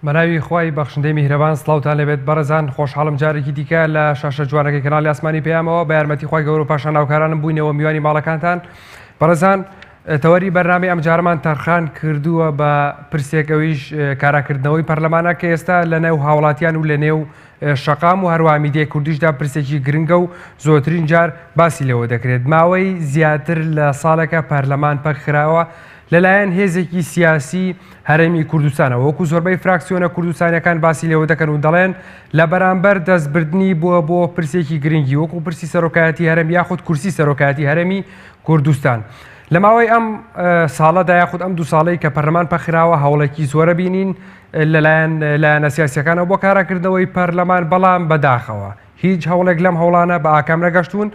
بەناوی خوای بەخشندەی میهرەبان سڵاوتان لەبێت بەڕێزان خۆشحاڵم جارێکی دیکە لە شاشە جوانەکەی کەناڵی ئاسمانی پێیامەوە بە یارمەتی خوای گەورە و پاشان ناوکارانم بووینەوە میوانی ماڵەکانتان. بەڕێزان تەوەری بەرنامەی ئەم جارمان تەرخان کردووە بە پرسێکەوەیش کاراکردنەوەی پەرلەمانە کە ئێستا لە نێو هاوڵاتیان و لە نێو شەقام و هەروە میدیای کوردیشدا پرسێکی گرنگە و زۆرترین جار باسی لەوە دەکرێت. ماوەی زیاتر لە ساڵێکە پەرلەمان پەکخراوە لەلایەن هێزێکی سیاسی هەرێمی کوردستانەوە. وەکو زۆربەی فراکسیۆنە کوردستانیەکان باسی لێوە دەکەن و دەڵێن لە بەرامبەر دەستبردنی بووە بۆ پرسێکی گرنگی وەکو پرسی سەرۆکایەتی هەرێم یاخود کورسی سەرۆکایەتی هەرێمی کوردستان. لە ماوەی ئەم ساڵەدا یاخود ئەم دوو ساڵەی کە پەرلەمان پەخراوە هەوڵێکی زۆرە بینین لەلایەنە سیاسیەکانەوە بۆ کاراکردنەوەی پەرلەمان، بەڵام بەداخەوە هیچ هەوڵێک لەم هەوڵانە بە ئاکام نەگەشتوون.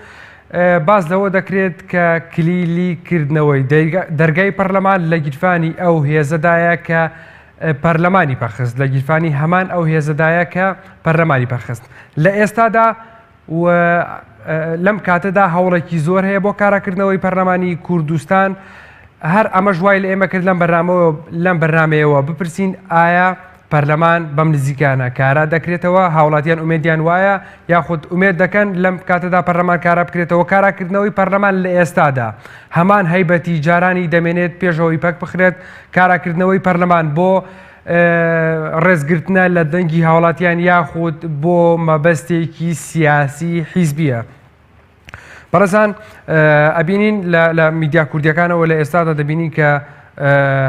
باز لەوە دەکرێت کە کلیلیکردنەوەی دەرگای پەرلەمان لە گیرفانی ئەو هێزەدایە کە پەرلەمانی پەخست، لە گیرفانی هەمان ئەو هێزەدایە کە پەرلەمانی پەخست. لە ئێستادا لەم کاتەدا هەوڵێکی زۆر هەیە بۆ کاراکردنەوەی پەرلەمانی کوردستان. هەر ئەمە ژوای لە ئێمە کرد لەم بەرنامەیەوە بپرسین ئایا پەرلەمان بەم نزیکانە کارا دەکرێتەوە، هاوڵاتیان ئومێدیان وایە یاخود ئومێد دەکەن لەم کاتەدا پەرلەمان کارا بکرێتەوە. کاراکردنەوەی پەرلەمان لە ئێستادا هەمان هەیبەتی جارانی دەمێنێت پێشەوەی پەک بخرێت. کاراکردنەوەی پەرلەمان بۆ ڕێزگرتنە لە دەنگی هاوڵاتیان یاخود بۆ مەبەستێکی سیاسی حیزبیە. بەڕێزان ئەبینین لە میدیا کوردیەکانەوە لە ئێستادا دەبینین کە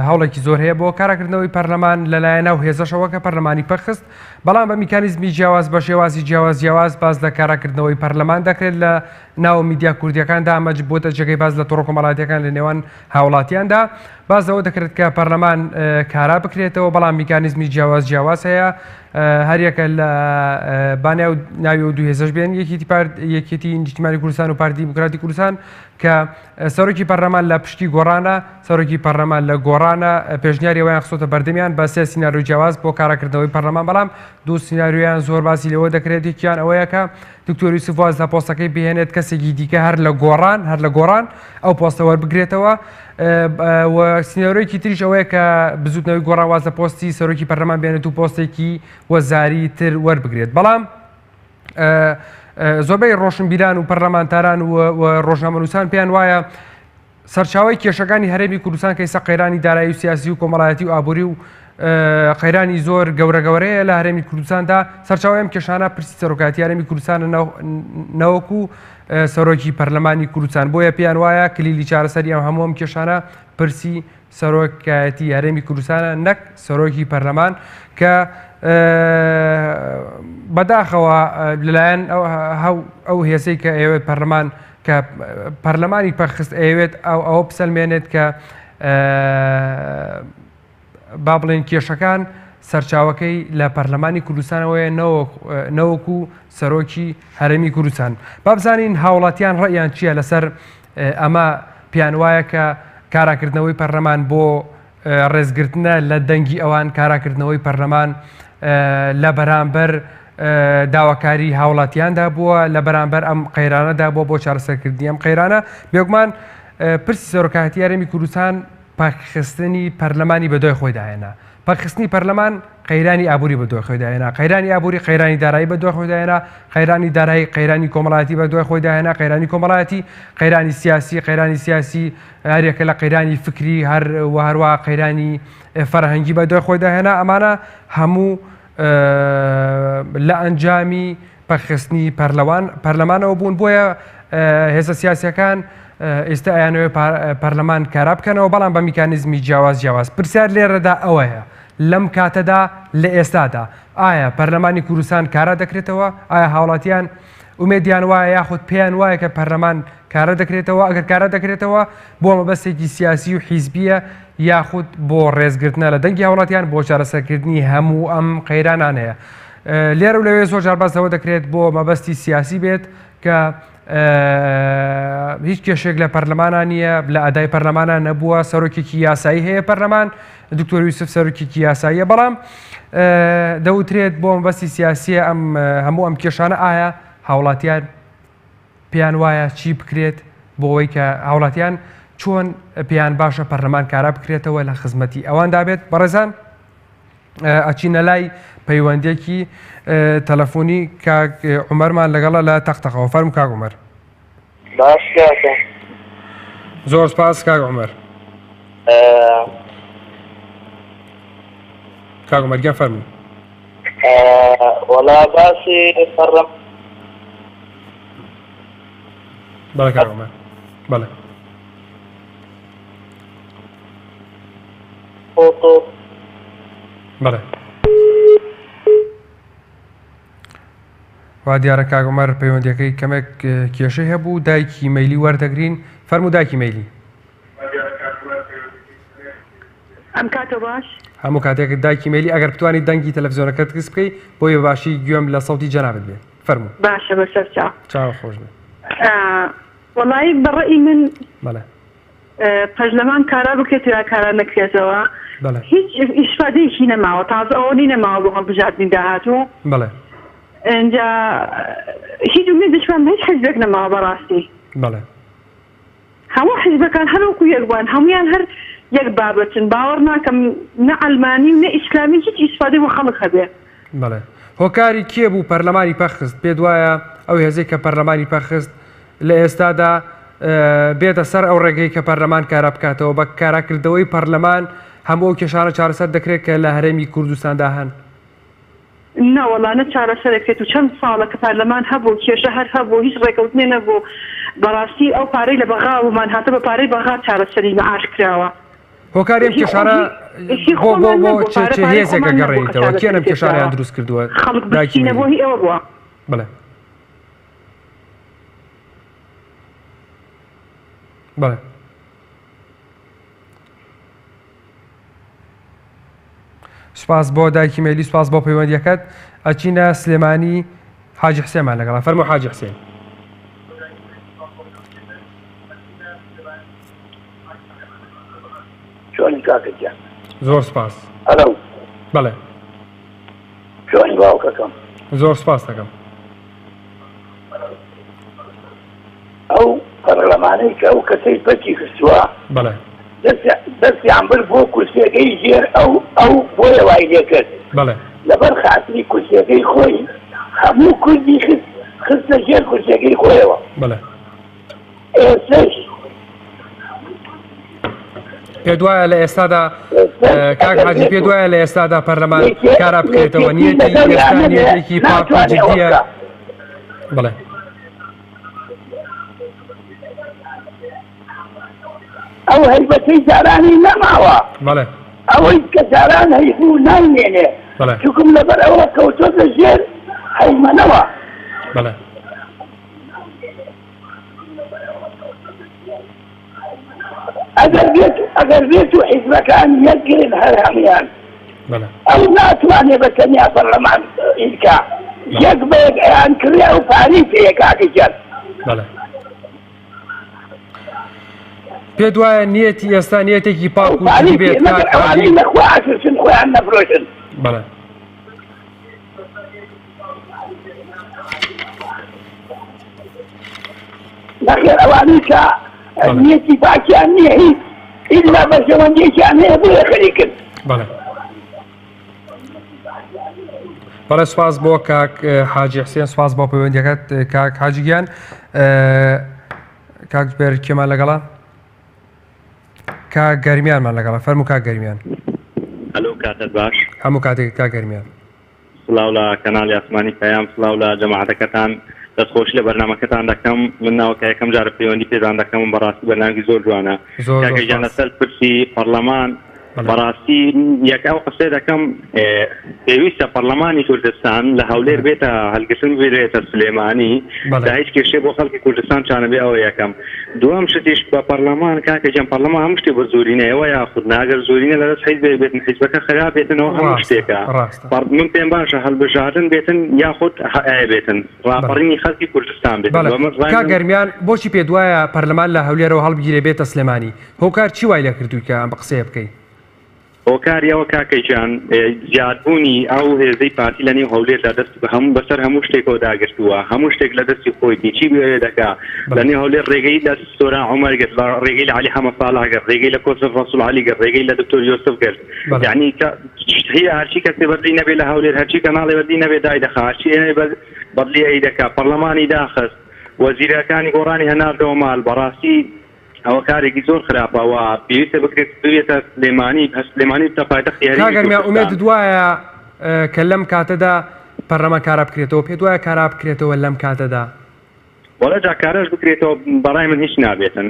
هەوڵێکی زۆر هەیە بۆ کاراکردنەوەی پەرلەمان لەلایەن ناو هێزەشەوە کە پەرلەمانی پەخست، بەڵام بە میکانیزمی جیاواز بە شێوازی جیاواز باز لە کاراکردنەوەی پەرلەمان دەکرێت. لە ناو میدیا کوردیەکاندا ئەمە بۆتە جێگەی باز لە تۆڕە کۆمەڵایەتیەکان لە نێوان هاوڵاتیاندا باز لەوە دەکرێت کە پەرلەمان کارا بکرێتەوە، بەڵام میکانیزمی جیاواز هەیە. هەریەکە لە بانیا ناوی و دوو هێزەش بێن، یەکێتی نیشتیمانی کوردستان و پارتی دیموکراتی کوردستان کە سەرۆکی پەرلەمان لە پشتی گۆڕانە، سەرۆکی پەرلەمان لە گۆڕانە پێشنیاری ئەویان خستۆتە بەردەمیان بە سێ سیناریۆ جیاواز بۆ کاراکردنەوەی پەرلەمان، بەڵام دوو سیناریۆیان زۆر باسی لەوە دەکرێت. یەکیان ئەوەیە کە دکتۆر یوسف واز لە پۆستەکەی بهێنێت کەسێکی دیکە هەر لە گۆڕان ئەو پۆستە وەربگرێتەوە. سیناریۆیەکی تریش ئەوەیە کە بزوتنەوەی گۆڕان واز لە پۆستی سەرۆکی پەرلەمان بێنێت و پۆستێکی وەزاری تر وەربگرێت. بەڵام زۆربەی ڕۆشنبیران و پەرلەمانتاران و ڕۆژنامەنووسان پێیان وایە سەرچاوی کێشەکانی هەرێمی کوردستان کە ئێستا قەیرانی دارایی و سیاسی و کۆمەڵایەتی و ئابووری و قەیرانی زۆر گەورەیە لە هەرێمی کوردستاندا، سەرچاوی ئەم کێشانە پرسی سەرۆکایەتی هەرێمی کوردستانە نەوەکو سەرۆکی پەرلەمانی کوردستان. بۆیە پێیان وایە کلیلی چارەسەری ئەم هەموو ئەم کێشانە پرسی سەرۆکایەتی هەرێمی کوردستانە نەک سەرۆکی پەرلەمان، کە بەداخەوە لەلایەن ئەو هێزەی کە ئەوێت پەرلەمان کە پەرلەمانی پەخست ئەوێت ئەوە بسەلمێنێت کە با بڵێن کێشەکان سەرچاوەکەی لە پەرلەمانی کوردستانەوەیە نەوەکو سەرۆکی هەرێمی کوردستان. با بزانین هاوڵاتیان ڕەیان چییە لەسەر ئەمە. پیان وایە کە کاراکردنەوەی پەرلەمان بۆ ڕێزگرتنە لە دەنگی ئەوان، کاراکردنەوەی پەرلەمان لە بەرامبەر داواکاری هاوڵاتیاندا بووە، لە بەرامبەر ئەم قەیرانەدا بووە بۆ چارەسەرکردنی ئەم قەیرانە. بێگومان پرسی سەرۆکایەتی هەرێمی کوردستان پاکخستنی پەرلەمانی بەدوای خۆی داهێنا. پاکخستنی پەرلەمان قەیرانی ئابووری بەدوای خۆی داهێنا، قەیرانی ئابووری قەیرانی دارایی بەدوای خۆی داهێنا، قەیرانی دارایی قەیرانی کۆمەڵایەتی بەدوای خۆی داهێنا، قەیرانی کۆمەڵایەتی قەیرانی سیاسی هەریەکە لە قەیرانی فکری هەروە قەیرانی فەرهەنگی بەدوای خۆی داهێنا. ئەمانە هەموو لە ئەنجامی پاکخستنی پەرلەمانەوە بوون. بۆیە هێزە سیاسیەکان ئێستا ئەیانەوێ پەرلەمان کارا بکەنەوە، بەڵام بە میکانیزمی جیاواز. پرسیار لێرەدا ئەوەیە لەم کاتەدا لە ئێستادا ئایا پەرلەمانی کوردستان کارا دەکرێتەوە؟ ئایا هاوڵاتیان ئومێدیان وایە یاخود پێیان وایە کە پەرلەمان کارا دەکرێتەوە؟ ئەگەر کارا دەکرێتەوە بۆ مەبەستێکی سیاسی و حیزبیە یاخود بۆ ڕێزگرتنە لە دەنگی هاوڵاتیان بۆ چارەسەرکردنی هەموو ئەم قەیرانانەیە. لێرە و لەوێ زۆر جار باس لەوە دەکرێت بۆ مەبەستی سیاسی بێت کە هیچ کێشێک لە پەرلەمانە نییە لە ئەدای پەرلەمانە نەبووە سەرۆکێکی یاسایی هەیە پەرلەمان دکتۆر یوسف سەرۆکێکی یاساییە بەڵام دەوترێت بۆ مەبەستی سیاسیە هەموو ئەم کێشانە ئایا هاوڵاتیان پێیان وایە چی بکرێت بۆ ئەوەی کە هاوڵاتیان چۆن پێیان باشە پەرلەمان کارا بکرێتەوە لە خزمەتی ئەوان دابێت بەڕێزان ئەچینە لای پەیوەندێکی تەلەفۆنی کاک عومەرمان لەگەڵە لە تەختەخەوە فەرموو کاک عومەر. باش کاکە زۆر سپاس کاک عومەر. کاک عومەر گیان فەرموو. وەڵا باسی پەرلەمان بەڵێ کاک عومەر بەڵێ بەڵێ وا دیارە کاک عومەر پەیوەندیەکەی کەمێک کێشەی هەبوو دایکی مەیلی وەردەگرین فەرموو دایکی مەیلی. ئەم کاتە باش هەموو کاتێک دایکی مەیلی ئەگەر بتوانیت دەنگی تەلەڤیزیۆنەکەت کەس بکەیت بۆیە باشی گوێم لە سەوتی جەنابەت بێت فەرموو. باشە بەسەر چاو خۆش بێت. وەڵی بەڕێی من بەڵێ پەرلەمان کارا بکرێت یا کارا نەکرێتەوە هیچ ئیشفادەیەکی نەماوە تازە ئەوەی نەماوە بۆ هەڵبژاردننی داهاتوو بەڵێ اینجا هیچ میدشمان هیچ حزبێک نەماوە بەڕاستی بەڵێ هەموو حزبەکان هەروەکو یەکبووان هەمویان هەر یەک بابەتن باوەڕ ناکەم نە ئەلمانی و نە ئیسلامی هیچ ئیسفادەی بۆ خەڵک هەبێ. بەڵێ هۆکاری کێ بوو پەرلەمانی پەخست پێت وایە ئەو هێزەی کە پەرلەمانی پەخست لە ئێستادا بێتە سەر ئەو ڕێگەی کە پەرلەمان کارا بکاتەوە بە کاراکردەوەی پەرلەمان هەموو ئەو کێشانە چارەسەر دەکرێت کە لە هەرێمی کوردستاندا هەن؟ ناوەڵانە چارەسەرێکێت و چەند ساڵە کە پەرلەمان هەبوو کێشە هەر هەبوو هیچ ڕێکەوتنێ نەبوو بەڕاستی ئەو پارەی لە بەغاومان هاتە بە پارەی بەغا چارەسەری مەعاش کراوە. هۆکاری ئەم کێشانە بۆ چه هێزێکە گەڕێنیتەوە کێن ئەم کێشانیان دروست کردووە؟ خەڵک بچینەبووی ئەوە بووە. بڵێ بەڵێ سپاس بۆ دایکی مێلی سپاس بۆ پەیوەندیەکەت ئەچینە سلێمانی حاجی حسێنمان لەگەڵا فەرموو حاجی حسێن. چۆنی کاکەجیان زۆر سپاس. ئەلو بەڵێ چۆنی باوکەکەم زۆر سپاس دەکەم. ئەو پەرلەمانەی کە ئەو کەسەی پەچی خستووە بەڵێ دەستیان برد بۆ کورسیەکەی ژێر ئەو بۆیە وای لێ کرد بەڵێ لەبەر خاتری کورسیەکەی خۆی هەموو کوردی خستە ژێر کورسیەکەی خۆیەوە. بەڵێ ئێستش پێت وایە لە ئێستادا کاک حاجی پێت وایە لە ئێستادا پەرلەمان کارا بکرێتەوە نیەتی ئێستا نیەتێکی پاک و جددیە؟ بڵێ ئەو هەیبەتەی جارانی نەماوە بەڵێ ئەوەی کە جاران هەیبوو نامێنێ چووکم لەبەر ئەوە کەوتۆتە ژێر هەیمەنەوە. بەڵێ ئەگەر بێت و حیزبەکان یەکگرن هەر هەمویان ئەو ناتوانێ بە تەنیا پەرلەمان ئیلکا یەک بەیەک ئەیان کڕیا و پاری پێیە کاکەجان. بەڵێ پێت وایە نیەتی ئێستا نیەتێکی پاک و جددی بێت کاک حاجی نەخوا ئاسوسن خۆیان نەفرۆشن. بەڵێ نەخێر ئەوانەی کە نیەتی پاکیان نییە هیچ ئیلا بەشەوەندێکیان هەیە بۆیە خەریکن. بەڵێ بەڵێ سپاس بۆ کاک حاجی حسێن سپاس بۆ پەیوەندیەکەت کاک حاجی گیان. کاک بێر کێمان لەگەڵا کاک گەرمیانمان لەگەڵا فەرموو کاک گەرمیان. هەلو کاتت باش هەموو کاتێک کاک گەرمیان. سڵاو لە کەناڵی ئاسمانی پەیام سڵاو لە جەماعەتەکەتان دەستخۆش لە بەرنامەکەتان دەکەم من ناوەکە یەکەم جارە پەیوەندی پێدان دەکەم بەڕاستی بەرنامەی زۆر جوانە کاکەجان لەسەر پرسی پەرلەمان بەڕاستی یەک ئەو قسەی دەکەم پێویستە پەرلەمانی کوردستان لە هەولێر بێتە هەڵگرتن بێتە سلێمانی دا هیچ کێشەی بۆ خەڵکی کوردستان چانە بێ ئەوە یەکەم. دووەم شتیش بە پەرلەمان کاکە جەم پەرلەمان هەموو شتێ بە زۆرینەیەوە یاخود ئەگەر زۆرینە لەدەست حیزب بێتن حیزبەکە خراپ بێتنەوە هەموو شتێکە من پێم باشە هەڵبژاردن بێتن یاخود بێتن ڕاپەڕینی خەڵکی کوردستان بێتن. گەرمیان بۆچی پێ دوایە پەرلەمان لە هەولێرەوە هەڵبگیرێ بێتە سلێمانی؟ هۆکار چی وای لە کردووی کە ئەم بە قسەیە بکەیت؟ هۆکاریەوە کاکەیجان زیادبوونی ئەو هێزەی پارتی لە نێو هەولێردا دەست هەموو بەسەر هەموو شتێکەوە داگرتووە هەموو شتێک لە دەستی خۆی چی بێ دەکا لە نێو هەولێر ڕێگەی لە سۆران عومەر گرت ڕێگەی لە عەلی حەمەد ساڵح گرت ڕێگەی لە کۆسف ڕەسوول عەلی گرت ڕێگەی لە دکتۆر یۆسف گرت یعنی هەیە هەرچی کەسێ بەردی نەبێ لە هەولێر هەرچی کەناڵێ بەردی نەبێ دای دەخا هەرچی ئێنێ بەدلی ئەی دەکا پەرلەمانی داخست وەزیرەکانی گۆڕانی هەناردەوە ماڵ بەڕاستی ئەوە کارێکی زۆر خراپەوە پێویستە بکرێت بێتە سلێمانی سلێمانی بتە پایتەختی هەرێمی کاگەرمیان ئومێدت وایە کە لەم کاتەدا پەرلەمان کارا بکرێتەوە پێت وایە کارا بکرێتەوە لەم کاتەدا؟ وەڵا جا کارەش بکرێتەوە بەڕای من هیچ نابێتن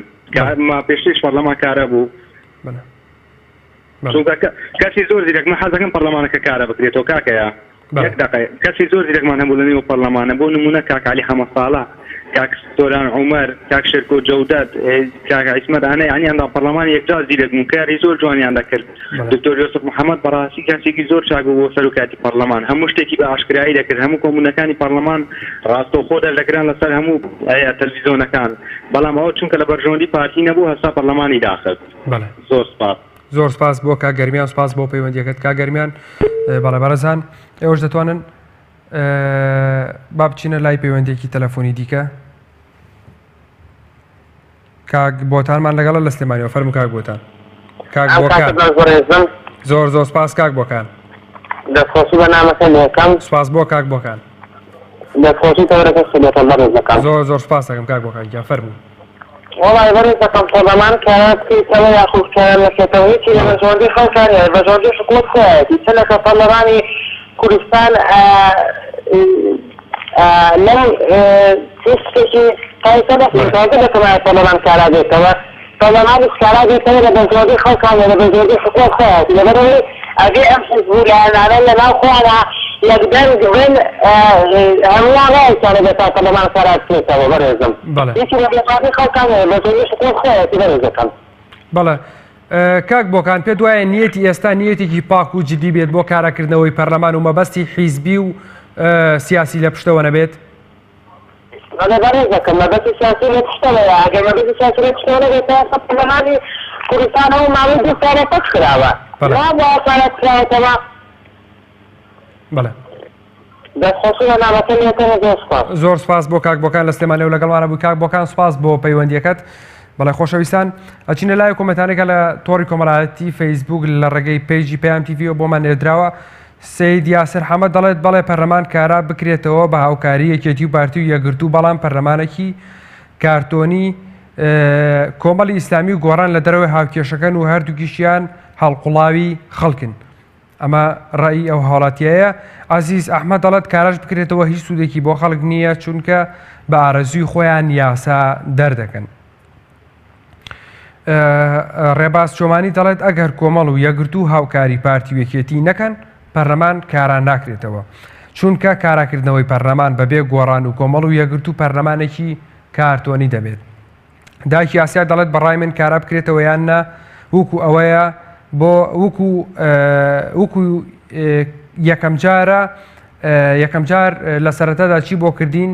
پێشترش پەرلەمان کارە بوو کەسی زۆر زیرەک من حەز دەکەم پەرلەمانەکە کارە بکرێتەوە کاکەیە کەسی زۆر زیرەکمان هەبوو لە نێو پەرلەمانە بۆ نمونە کاک عەلی حەمەد ساڵح کاک سۆران عومەر کاک شێرکۆ جەودەت کاک عیسمەت ئەنە یعنی ئەندا پەرلەمانی یەکجا زیرەک بوون کاری زۆر جوانیان دەکرد. دکتۆر یۆسف محەممەد بەڕاستی کەسێکی زۆر چاک بوو بۆ سەرۆکاتی پەرلەمان هەموو شتێکی بە ئاشکرایی دەکرد هەموو کۆمونەکانی پەرلەمان ڕاستەوخۆ دەردەگران لەسەر هەموو تەلەڤیزیۆنەکان بەڵام ئەوە چونکە لە بەرژەوەندی پارتی نەبوو هەستا پەرلەمانی داخست. زۆر سپاس زۆر سپاس بۆ کاگەرمیان سپاس بۆ پەیوەندیەکەت کاگەرمیان بەڵێ بەڕێزان ئێوەش دەتوانن با بچینە لای پەیوەندێکی تەلەفۆنی دیکە. کاک بۆتانمان لەگەڵە لە سلێمانیەوە فەرموو کاک بۆتان. کاک بۆکان زۆر زۆر سپاس کاک بۆکان. دەستخۆشی بە نامەکەم یەکەم سپاس بۆ کاک بۆکان. دەستخۆشی تەورەکە سبێتە بەڕێز دەکەم. زۆر زۆر سپاس دەکەم کاک بۆکان گیان فەرموو. وەڵای بەڕێز دەکەم پەرلەمان کارا بکەیتەوە یاخود کارا نەکەیتەوە هیچی لە بەرژەوەندی خەڵکانی هەیە بەرژەوەندی حکوومەت خۆیەتی چەندێکە پەرلەمانی کوردستان لەو شتێکی تایسە دەکەمایە پەرلەمان کارا بێتەوە پەرلەمانی کارا بێتەوە لە بەرژەوەندی خەڵکانی لە بەرژەوەندی حکوومەت خۆیەتی لەبەرەوەی ئەگەر ئەم حیزبوولانانە لەناو خۆیانە یەکدەنگ بن هەمووان نایسانە بێتە پەرلەمان کارا بکرێتەوە بەڕێزم هیچی لە بەرژەوەندی خەڵکانی لە بەرژەوەندی حکوومەت خۆیەتی بەڕێز دەکەم. بەڵێ کاک بۆکان پێت وایە نیەتی ئێستا نیەتێکی پاک و جدی بێت بۆ کاراکردنەوەی پەرلەمان و مەبەستی حیزبی و سیاسی لە پشتەوە نەبێت؟ أنا بريء كم ما بس سياسي تشتغل أجا ما بس سياسي تشتغل بس فبرلماني كردستان هو معمول بسنة تشتغل لا بسنة تشتغل تمام بله بس خصوصا أنا مثلا كذا زۆر سپاس بۆ کاک بۆکان لە سلێمانێ و لەگەڵمانە بوو کاک بۆکان سپاس بۆ پەیوەندیەکەت. بەڵێ خۆشەویستان ئەچینە لای کۆمنتانێکە لە تۆڕی کۆمەڵایەتی فەیسبوک لە ڕێگەی پێیجی پێیام تیڤیەوە بۆمان نێردراوە. سید یاسر حەمەد دەڵێت بەڵێ پەرلەمان کارا بکرێتەوە بە هاوکاری یەکێتی و پارتی و یەکگرتوو بەڵام پەرلەمانێکی کارتۆنی کۆمەڵی ئیسلامی و گۆڕان لە دەرەوەی هاوکێشەکەن و هەردووکیشیان هەڵقوڵاوی خەڵکن. ئەمە ڕێی ئەو هاوڵاتیایە. عەزیز ئەحمەد دەڵێت کاراش بکرێتەوە هیچ سوودێکی بۆ خەڵک نییە چونکە بە ئارەزووی خۆیان یاسا دەردەکەن. ڕێباز چۆمانی دەڵێت ئەگەر کۆمەڵ و یەکگرتوو هاوکاری پارتی و یەکێتی نەکەن پەرلەمان کاران ناکرێتەوە چونکە کاراکردنەوەی پەرلەمان بەبێ گۆڕان و کۆمەڵ و یەکگرتوو پەرلەمانێکی کارتۆنی دەبێت. دایکی ئاسیا دەڵێت بەڕای من کارا بکرێتەوە یان نا وەکو ئەوەیە بۆ وەکو یەکەم جار لە سەرەتادا چی بۆ کردین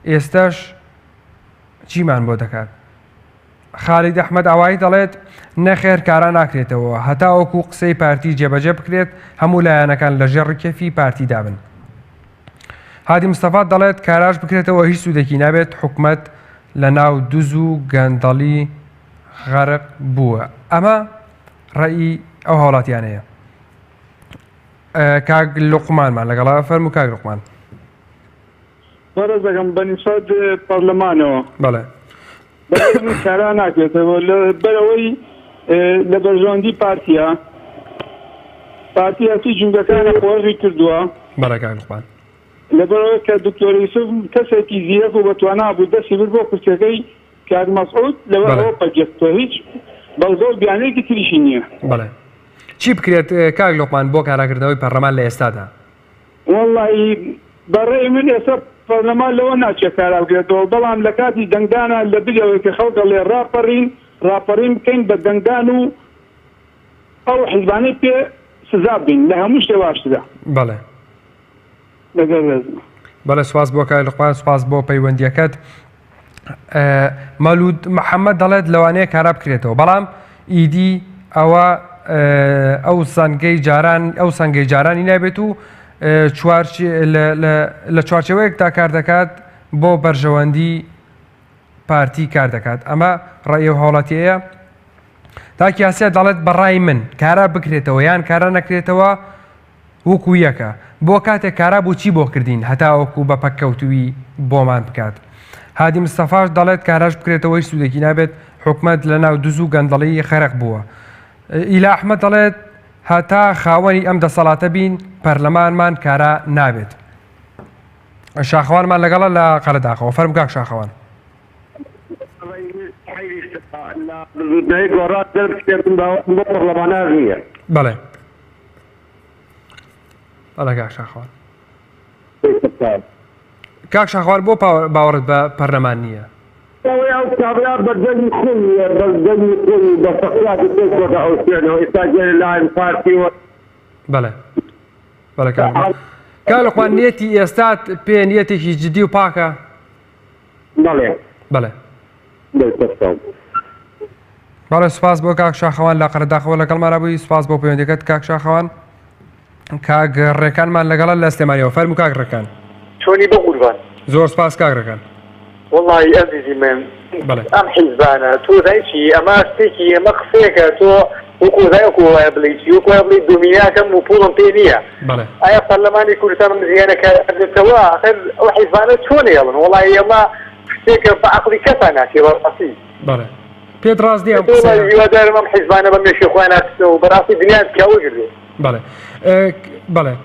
ئێستاش چیمان بۆ دەکات. خالید ئەحمەد ئاوایی دەڵێت نەخێر کارا ناکرێتەوە هەتا وەکو قسەی پارتی جێبەجێ بکرێت هەموو لایەنەکان لە ژێر ڕکێفی پارتی دابن. هادی مستەفا دەڵێت کاراش بکرێتەوە هیچ سوودێکی نابێت حکومەت لە ناو دوز و گەندەڵی غەرق بووە. ئەمە ڕێی ئەو هاوڵاتیانەیە. کاک لوقمانمان لەگەڵا فەرموو کاک لوقمان. بەڕێز دەکەم بەنیسبەت پەرلەمانەوە بەڵێ بەڵێ کارا ناکرێتەوە لەبەرەوەی لە بەرژەوەندی پارتی هەتی جونگەکانە خۆشی کردووە بەڵێ کاک لوقمان لەبەرەوەی کە دکتۆر یوسف کەسێکی زیرەک و بەتوانە بوو دەستی برد بۆ کورسەکەی کاک مەسعود لەبەرەوە پەرگەستەوە هیچ بەڵزۆر بیانەیەکی تریشی نییە. بەڵێ چی بکرێت کاک لۆقمان بۆ کاراکردنەوەی پەرلەمان لە ئێستادا؟ والله بەڕێی من ئێستا پەرلەمان لەوە ناچێت کارا بکرێتەوە، بەڵام لە کاتی دەنگدانە لە بلەوەی کە خەڵکە لێ ڕاپەڕین بکەین بە دەنگدان و ئەو حیزبانەی پێ سزا بین لە هەموو شتێ باشترا. بەڵێ لەگەڵ بەڵێ سواس بۆ کاک لۆقمان، سواس بۆ پەیوەندیەکەت. مەلود محەممەد دەڵێت لەوانەیە کارا بکرێتەوە، بەڵام ئیدی ئەوە ئەو سەنگەی جارانی نابێت و لە چوارچەوەیەکدا کار دەکات بۆ بەرژەوەندی پارتی کار دەکات. ئەمە ڕێی هاوڵاتیەیە. تاکی یاسیا دەڵێت بەڕای من کارا بکرێتەوە یان کارا نەکرێتەوە وەکو یەکە، بۆ کاتێک کارا بۆچی بۆ کردین هەتا وەکو بە پەککەوتوی بۆمان بکات. هادی مستەفاش دەڵێت کاراش بکرێتەوەی سوودێکی نابێت، حکومەت لە ناو دز و گەندەڵی خەرق بووە. ئیلا ئەحمەد دەڵێت هەتا خاوەنی ئەم دەسەڵاتە بین پەرلەمانمان کارا نابێت. شاخەوانمان لەگەڵە لە قەرەداخەوە. فەرمو کاک شاخەوان. بەڵێ بەڵێ کاک شاخەوان. کاک شاخەوان بۆ باوەڕت بە پەرلەمان نییە؟ بەڵێ بەڵێ کاک لۆقمان نیەتی ئێستات پێ نیەتێکی جدی و پاکە؟ بەڵێ بەڵێ سوپاس بۆ کاک شاخەوان لە قەرەداخەوە لەگەڵمان بووی. سوپاس بۆ پەیوەندیەکەت کاک شاخەوان. کاک ڕێکانمان لەگەڵە لە ئەستێمانیەوە. فەرموو کاک ڕێکان. چۆنی بە قوربان؟ زۆر سپاس کاک ڕێکان. والله عزیزی من ئەم حیزبانە تۆ دایکی ئەمە شتێکی ئەمە قسەیەکە تۆ وەکو دایکو وایە بڵیتی وەکو وایە بڵی دۆمیناکەم و پوڵم پێ نییە. ئایا پەرلەمانی کوردستان نزیکانە کارێتەوە ئەخر ئەو حیزبانە چۆنە هێڵن؟ وڵی ئێمە شتێکە بە عەقڵی کەسان ناچێ بەڕاستی. بەڵێ پێت ڕاستنی ئەم هیوادارم ئەم حیزبانە بە مێشێ خۆیان ناچێتەوە و بەڕاستی دنیا پیاوە گردێت. بەڵێ بەڵێ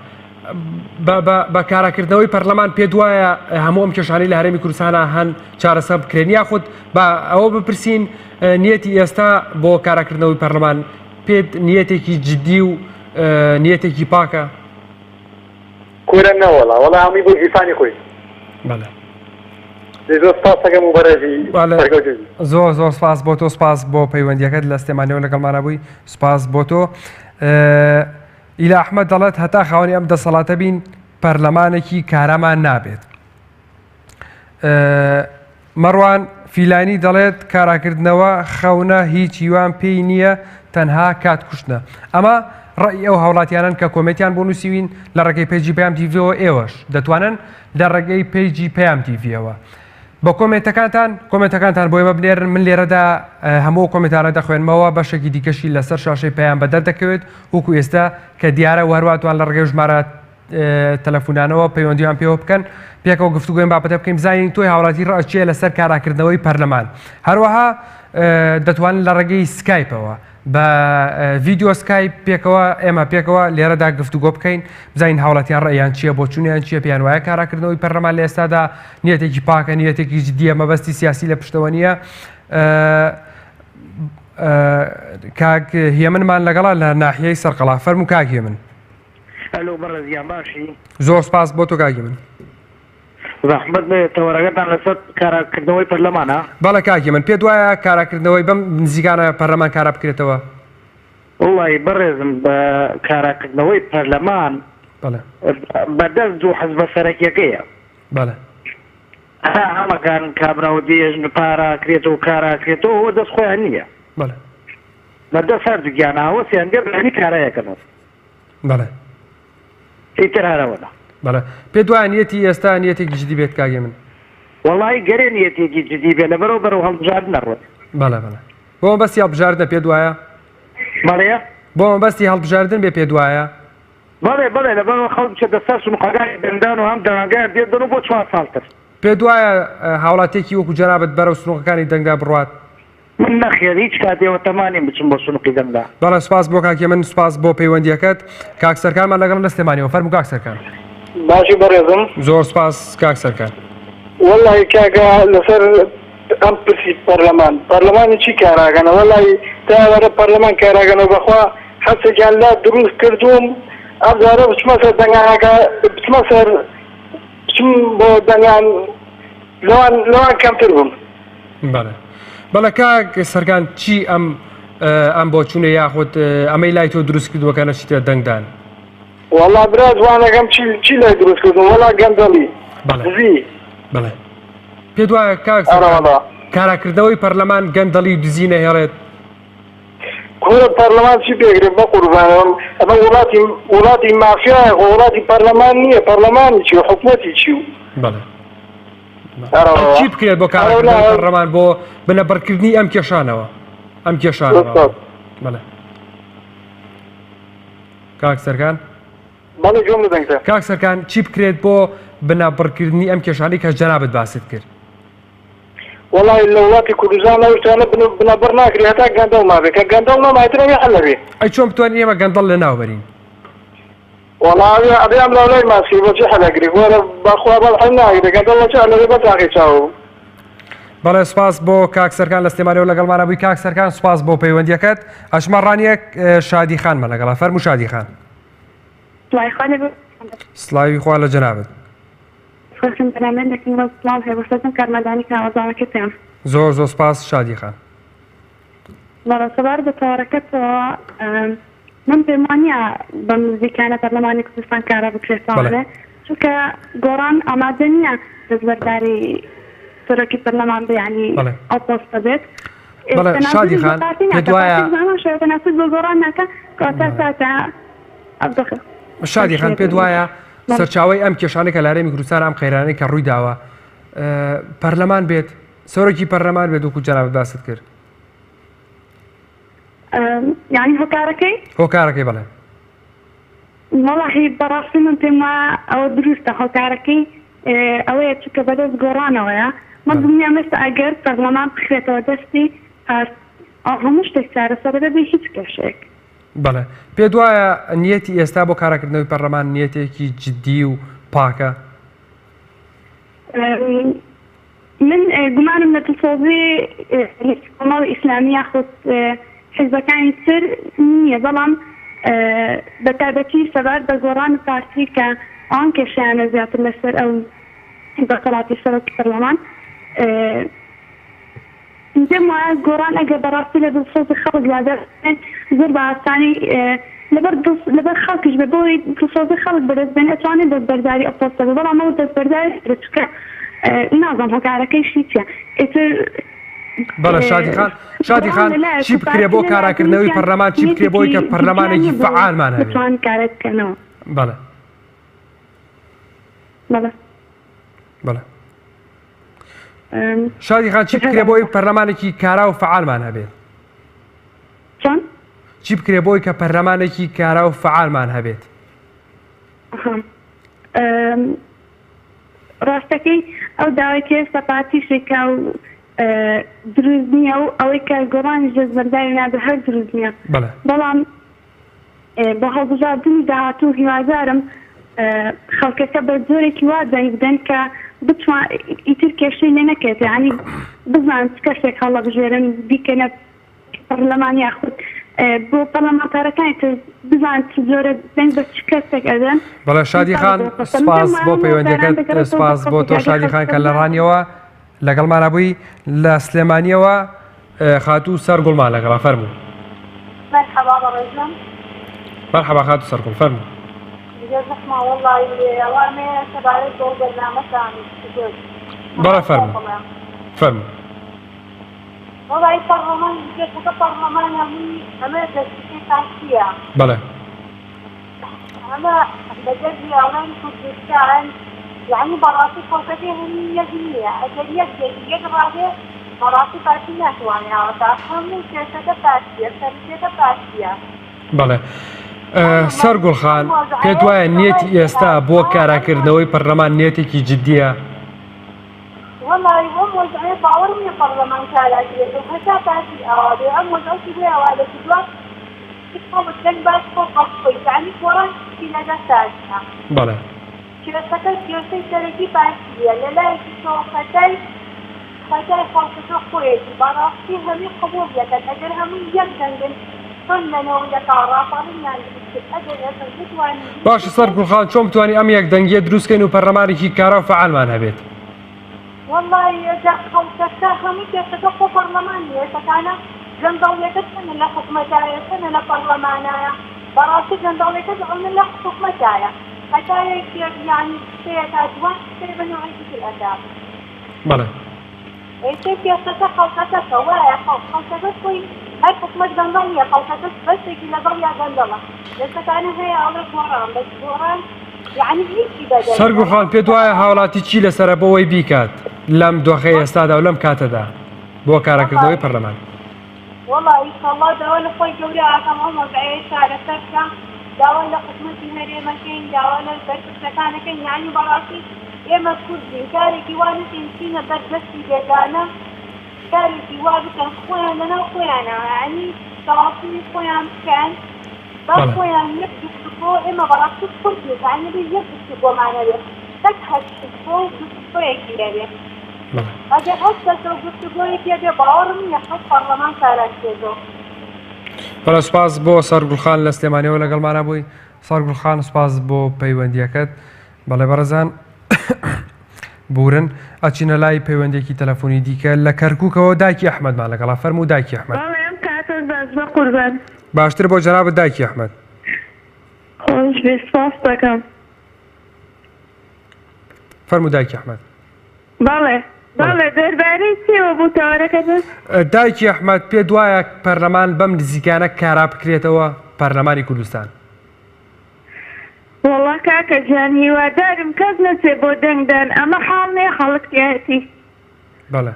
بە کاراکردنەوەی پەرلەمان پێ دوایە هەموو ئەم کێشانەی لە هەرێمی کوردستانە هەن چارەسەر بکرێن یاخود بە ئەوە بپرسین نیەتی ئێستا بۆ کاراکردنەوەی پەرلەمان پێت نیەتێکی جدی و نیەتێکی پاکە؟ کورە نەوەڵا وەڵا هەمووی بۆ جیفانی خۆی. بەڵێ زۆر زۆر سپاس بۆ تۆ، سپاس بۆ پەیوەندیەکەت لە ئەستێمانیەوە لەگەڵمانە بووی. سپاس بۆ تۆ. ئیلا ئەحمەد دەڵێت هەتا خاوەنی ئەم دەسەڵاتە بین پەرلەمانێکی کارامان نابێت. مەڕوان فیلانی دەڵێت کاراکردنەوە خەونە هیچ هیوان پێی نییە تەنها کات کوشتنە. ئەمە ڕێی ئەو هاوڵاتیانن کە کۆمێتیان بۆ نووسیوین لە ڕێگەی پێیجی پەیام تیڤیەوە ئێوەش دەتوانن لە ڕێگەی پێیجی پەیام تیڤیەوە بە کۆمنتەکانتان بۆ ئێمە بنێرن. من لێرەدا هەموو کۆمنتارە دەخوێنمەوە بەشێکی دیکەشی لەسەر شاشەی پەیام بەدەر دەکەوێت وەکو ئێستا کە دیارە وهرواتوان لە ڕێگەی ژمارە تەلەفۆنانەوە پەیوەندیان پێوە بکەن پێکەوە گفتوگوێن بابەتە بکەین بزانین تۆی هاوڵاتی ڕاستیە لەسەر کاراکردنەوەی پەرلەمان. هەروەها دەتوانن لە ڕێگەی سکایپەوە بە ڤیدیۆ سکایپ پێکەوە ئێمە پێکەوە لێرەدا گفتوگۆ بکەین بزانین هاوڵاتیان ڕێیان چییە بۆ چونیان چیە پێیان وایە کاراکردنەوەی پەرلەمان لە ئێستادا نیەتێکی پاکە نیەتێکی جدیە مەبەستی سیاسی لە پشتەوە نییە. کاک هێمنمان لەگەڵا لە ناحیەی سەرقەڵا. فەرموو کاک هێمن. ئەلۆ بەڕێزیان باشی؟ زۆر سپاس بۆ تۆ کاک هێمن. زەحمەت تەوەرەکەتان لەسەر کاراکردنەوەی پەرلەمانە؟ بەڵێ کاک هێمن پێت وایە کاراکردنەوەی بەم نزیکانە پەرلەمان کارا بکرێتەوە؟ وڵی بەڕێزم بە کاراکردنەوەی پەرلەمان بەدەست دوو حەزبە سەرەکیەکەیە. بەڵێ هەمەکان کابراوە دێژن پاراکرێتەوە کاراکرێتەوە ئەوە دەست خۆیان نییە. بەڵێ بەدەست هەردووگیان هاوەسیان گەڕانی کارایەکەنەوە. بەڵێ ئیتر هەرەوەدا. بەڵێ پێت وایە نیەتی ئێستا نیەتێکی جدی بێت کاک هێمن؟ وەڵی گەرێ نیەتێکی جدی بێت لەبەرەوە بەرەو هەڵبژاردن نەڕوێت. بەڵێ بەڵێ بۆ مەبەستی هەڵبژاردنە پێت وایە؟ بەڵێ بۆ مەبەستی هەڵبژاردن بێ پێت وایە؟ بەڵێ بەڵێ لەبەرەوە خەڵک بچێتە سەر سنووقەکانی دەنگدان و هەم دەوانگەیان دێتەوە بۆ 4 ساڵتر. پێت وایە هاوڵاتێکی وەکو جەنابەت بەرەو سنووقەکانی دەنگدا بڕوات؟ من نەخێر هیچ کاتێەوە تەمانیم بچم بۆ سنووقی دەنگدا. بەڵێ سپاس بۆ کاک هێمن، سپاس بۆ پەیوەندیەکەت. کاک سەرکارمان لەگەڵ لە ئەستێمانیەوە. فەرموو کاک سەرکار. باشی بەڕێزم. زۆر سپاس کاک سەرکار. والله کاکە لەسەر ئەم پرسی پەرلەمانی چی کاراگەنە؟ وەڵی تاوەرە پەرلەمان کاراگەنەوە بەخوا حەسێکیان لا دروست کردوم ئەمجارە بچمە سەر دەنگانەکە بچمە سەر بچم بۆ دەنگان لەوان کەمتر بووم. بەڵێ کاک سەرکان چی ئەم بۆ چوونە یاخود ئەمەی لای تۆ دروست کردووەکە نەچیتە دەنگدان؟ وەڵا برا جوانەکەم چی لای دروست کردوم وەڵا گەندەڵی دزی. بەڵێ پێت وایە کاک کاراکردنەوەی پەرلەمان گەندەڵی و دزی نەهێڵێت؟ کورە پەرلەمان چی پێگرێت بە قوربانەوەم ئەمە وڵاتی مافیایە وڵاتی پەرلەمان نییە پەرلەمانی چی و حکومەتی چی و چی بکرێت بۆ کاراکردنەوەی پەرلەمان بۆ بنەبەرکردنی ئەم کێشانەوە بەڵێ کاک سەرکان کاک سەرکان چی بکرێت بۆ بنەبەرکردنی ئەم کێشانەی کە جەنابەت باست کرد؟ وڵی لە وڵاتی کوردستان ئەوشتانە بنەبەر ناکرێت هەتا گەندەڵ نابێت کە گەندەڵ نەمایترەوێ حەل نەبێ. ئەی چۆن بتوانین ئێمە گەندەڵ لە ناو بەرین؟ وڵی ئەبێم لەولای ماسی بۆچی هەلەگری وەرە بەخوا بەڵ هەل ناگرێت گەندەڵ لەچ هەلەوێ بە تاقی چاو. بەڵێ سوپاس بۆ کاک سەرکان لە سلێمانیەوە لەگەڵمانە بووی. کاک سەرکان سوپاس بۆ پەیوەندیەکەت. ئەشمەڕانیەک شادی خانمە لەگەڵا. فەرموو شادی خان. سڵاوی خوا لە جەنابەت. زۆر زۆر سپاس شادی خان. بەڵێ سەبار بە تەواڕەکەتەوە من پێمانە بە نزیکانە پەرلەمانی کوردستان کارا بکرێتەوە چونکە گۆڕان ئامادە نییە دەستبەرداری سەرۆکی پەرلەمان بێ ئەو پۆستە بێت. بەڵێ شادی خان پێت وایە بە گۆڕان ناکە کاتە ساتە شادی خان پێت وایە سەرچاوی ئەم کێشانەی کە لە هەرێمی کوردستان ئەم قەیرانەی کە ڕووی داوە پەرلەمان بێت سەرۆکی پەرلەمان بێت وەکو جەنابەت باست کرد؟ یعنی هۆکارەکەی بەڵێ وەڵاهی بەڕاستی من پێم وایە ئەوە دروستە هۆکارەکەی ئەوەیە چکە بەدەست گۆڕانەوەیە من دنیا مەستا ئەگەر پەرلەمان بخرێتەوە دەستی هەموو شتێک چارەسەر دەبێ هیچ کێشێک. بەڵێ پێت وایە نیەتی ئێستا بۆ کاراکردنەوەی پەرلەمان نیەتێکی جددی و پاکە؟ من گومانم لە دڵسۆزی کۆمەڵی ئیسلامی یاخود حیزبەکانی تر نییە بەڵام بە تایبەتی سەبار بە گۆڕان پارتی کە ئەوان کێشیانە زیاتر لەسەر ئەو دەسەڵاتی سەرۆکی پەرلەمان پێم وایە گۆڕان ئەگەر بەڕاستی لە دڵسۆزی خەڵک زیادە زۆر بە ئاسانی لەبەر خەڵکیش بە بۆی دڵسۆزی خەڵک بەدەست بێن ئەتوانێت دەستبەرداری ئەو پۆستە بێ بەڵام ئەو دەستبەرداری چکە نازانم هۆکارەکەیشی چییە ئیتر. بەڵێ شادی خان چی بکرێ بۆ کاراکردنەوەی پەرلەمان چی بکرێ بۆی کە پەرلەمانێکی فعالمان هەبێت؟ بتوان کارێک بکەنەوە. بەڵێ بەڵێ شادی خان چی بکرێ بۆی پەرلەمانێکی کارا و فعالمان هەبێت؟ چۆن؟ چی بکرێ بۆی کە پەرلەمانێکی کارا و فعالمان هەبێت؟ ڕاستەکەی ئەو داوای کە ئێستا پارتیشێکە و دروست نییە و ئەوەی کە گۆڕانی دەستبەرداری نابێت هەر دروست نییە بەڵام بە هەڵبژاردننی داهاتوو هیوادارم خەڵکەکە بە جۆرێکی وازای بدەن کە بتوان ئیتر کێشەی لێ نەکرێت یعنی بزان چ کەسێک هەڵەبژێرن بیکەنە پەرلەمان یاخود بۆ پەرلەمانتارەکانی تر بزان چ جۆرە دەنگ بە چ کەسێک ئەدەن. بەڵێ شادی خان سپاس بۆ پەیوەندیەکەت سپاس بۆ تۆ شادی خان کە لە ڕانیەوە لەگەڵمانە بووی لە سلێمانیەوە خاتوو سەرگوڵمان لەگەڵا فەرموو. مرحبا خاتوو سەرگوڵ فەرموو. بەڵێ فەرموو. والله برلمان جيت برلمان أنا دستي تحتيا. بلى. أنا بجد أولين كوردستان يعني براسي فوقتي هم يجنيه أجل يجراه براسي تحتيا شواني أعتقد من كذا تحتيا كذا تحتيا. بلى. سەرگوڵ خان پێت وایە نیەتی ئێستا بۆ کاراکردنەوەی پەرلەمان نیەتێکی جددیە؟ والله هم وزعوا باورهم يبرلمان كالاكية وحتى تأتي أوادي هم وزعوا كذا أوادي كذا يكتبوا الجنبات فوق الصيف يعني كوران في لدى ساجنا. بلى. كذا سكت كيوسي تركي باسية لا يكتبوا ختاي خالص خويتي براسي هم يقبول يكن أجر هم يجندن باشە سەرگوڵخان چۆن بتوانانی ئەم یەک دەنگیە دروستکەین و پەرلەمانێکی کارا و فعالمان هەبێت؟ والله خەڵکەکە هەموو کێشەکە خۆ پەرلەمانی ێسەکانە جەندەڵیەکە چەنە لە حکومەتایە چەنە لە پەرلەمانایە بەڕاستی جەندەڵیەکە ئەمن لە حکومەتایە حتا یەکێک یانی شتەیەکە جوان شتەی بەنوعیکی ئەدا بەڵێ ئێستا کێشەکە خەڵکەکە وایە خەڵکەکە خۆی هەر حکومەت جەندەڵ نییە خەڵکەکە بەشێکی لەگەڵ یا جەندەڵە ئێستاکانە هەیە ئەڵێ گۆڕان بەس گۆڕان یعنی هیچی بەدەست سەرگوڵخان پێت وایە هاوڵاتی چی لەسەرە بۆەوەی بیکات لەم دۆخەی ئێستادا و لەم کاتەدا بۆ کارەکردنەوەی پەرلەمان؟ والله ئینشاءالله داوا لە خۆی گەورە ئاکەم ئەو مەوزعەیە چارەسەر بکەم داوا لە حکومەتی هەرێمەکەین داوا لە بەرپرسەکانەکەین یعنی بەڕاستی ئێمە کوردین کارێکی وا نتین چینە بەردەستی بێگانە کارێکی وا بکەن خۆیان لەناو خۆیانە یعنی تەواصیلی خۆیان بکەن با خۆیان یەک گفتوگۆ ئێمە بەڕاستی کوردین یعنی بێ یەک گفتوگۆمانە بێت تەک هەشتگۆ و گفتوگۆیەکی هەبێت ئەگەر هەست کەسە و گفتوگۆیەکی هەبێ باوەڕم نییە حەز پەرلەمان کاراکرێتەوە. بەڵێ سوپاس بۆ سەرگوڵخان لە سلێمانیەوە لەگەڵمانە بووی. سەرگوڵخان سوپاس بۆ پەیوەندیەکەت. بەڵێ بەڕێزان بورن ئەچینە لای پەیوەندێکی تەلەفۆنی دیکە لە کەرکووکەوە دایکی ئەحمەدمان لەگەڵا فەرموو دایکی ئەحمەد. بەڵێم کاتە باش بە قوربان. باشتر بۆ جەنابەت دایکی ئەحمەد. خۆش بێ سپاس دەکەم. فەرموو دایکی ئەحمەد. بەڵێ بەڵێ دەربارەی چێوە بوو تەوارەکە دەست؟ دایکی ئەحمەد پێت وایە پەرلەمان بەم نزیکانە کارا بکرێتەوە پەرلەمانی کوردستان؟ وەڵا کاکە گیان هیوادارم کەس نەچێ بۆ دەنگدان ئەمە حاڵ نێ خەڵک تێتی. بەڵێ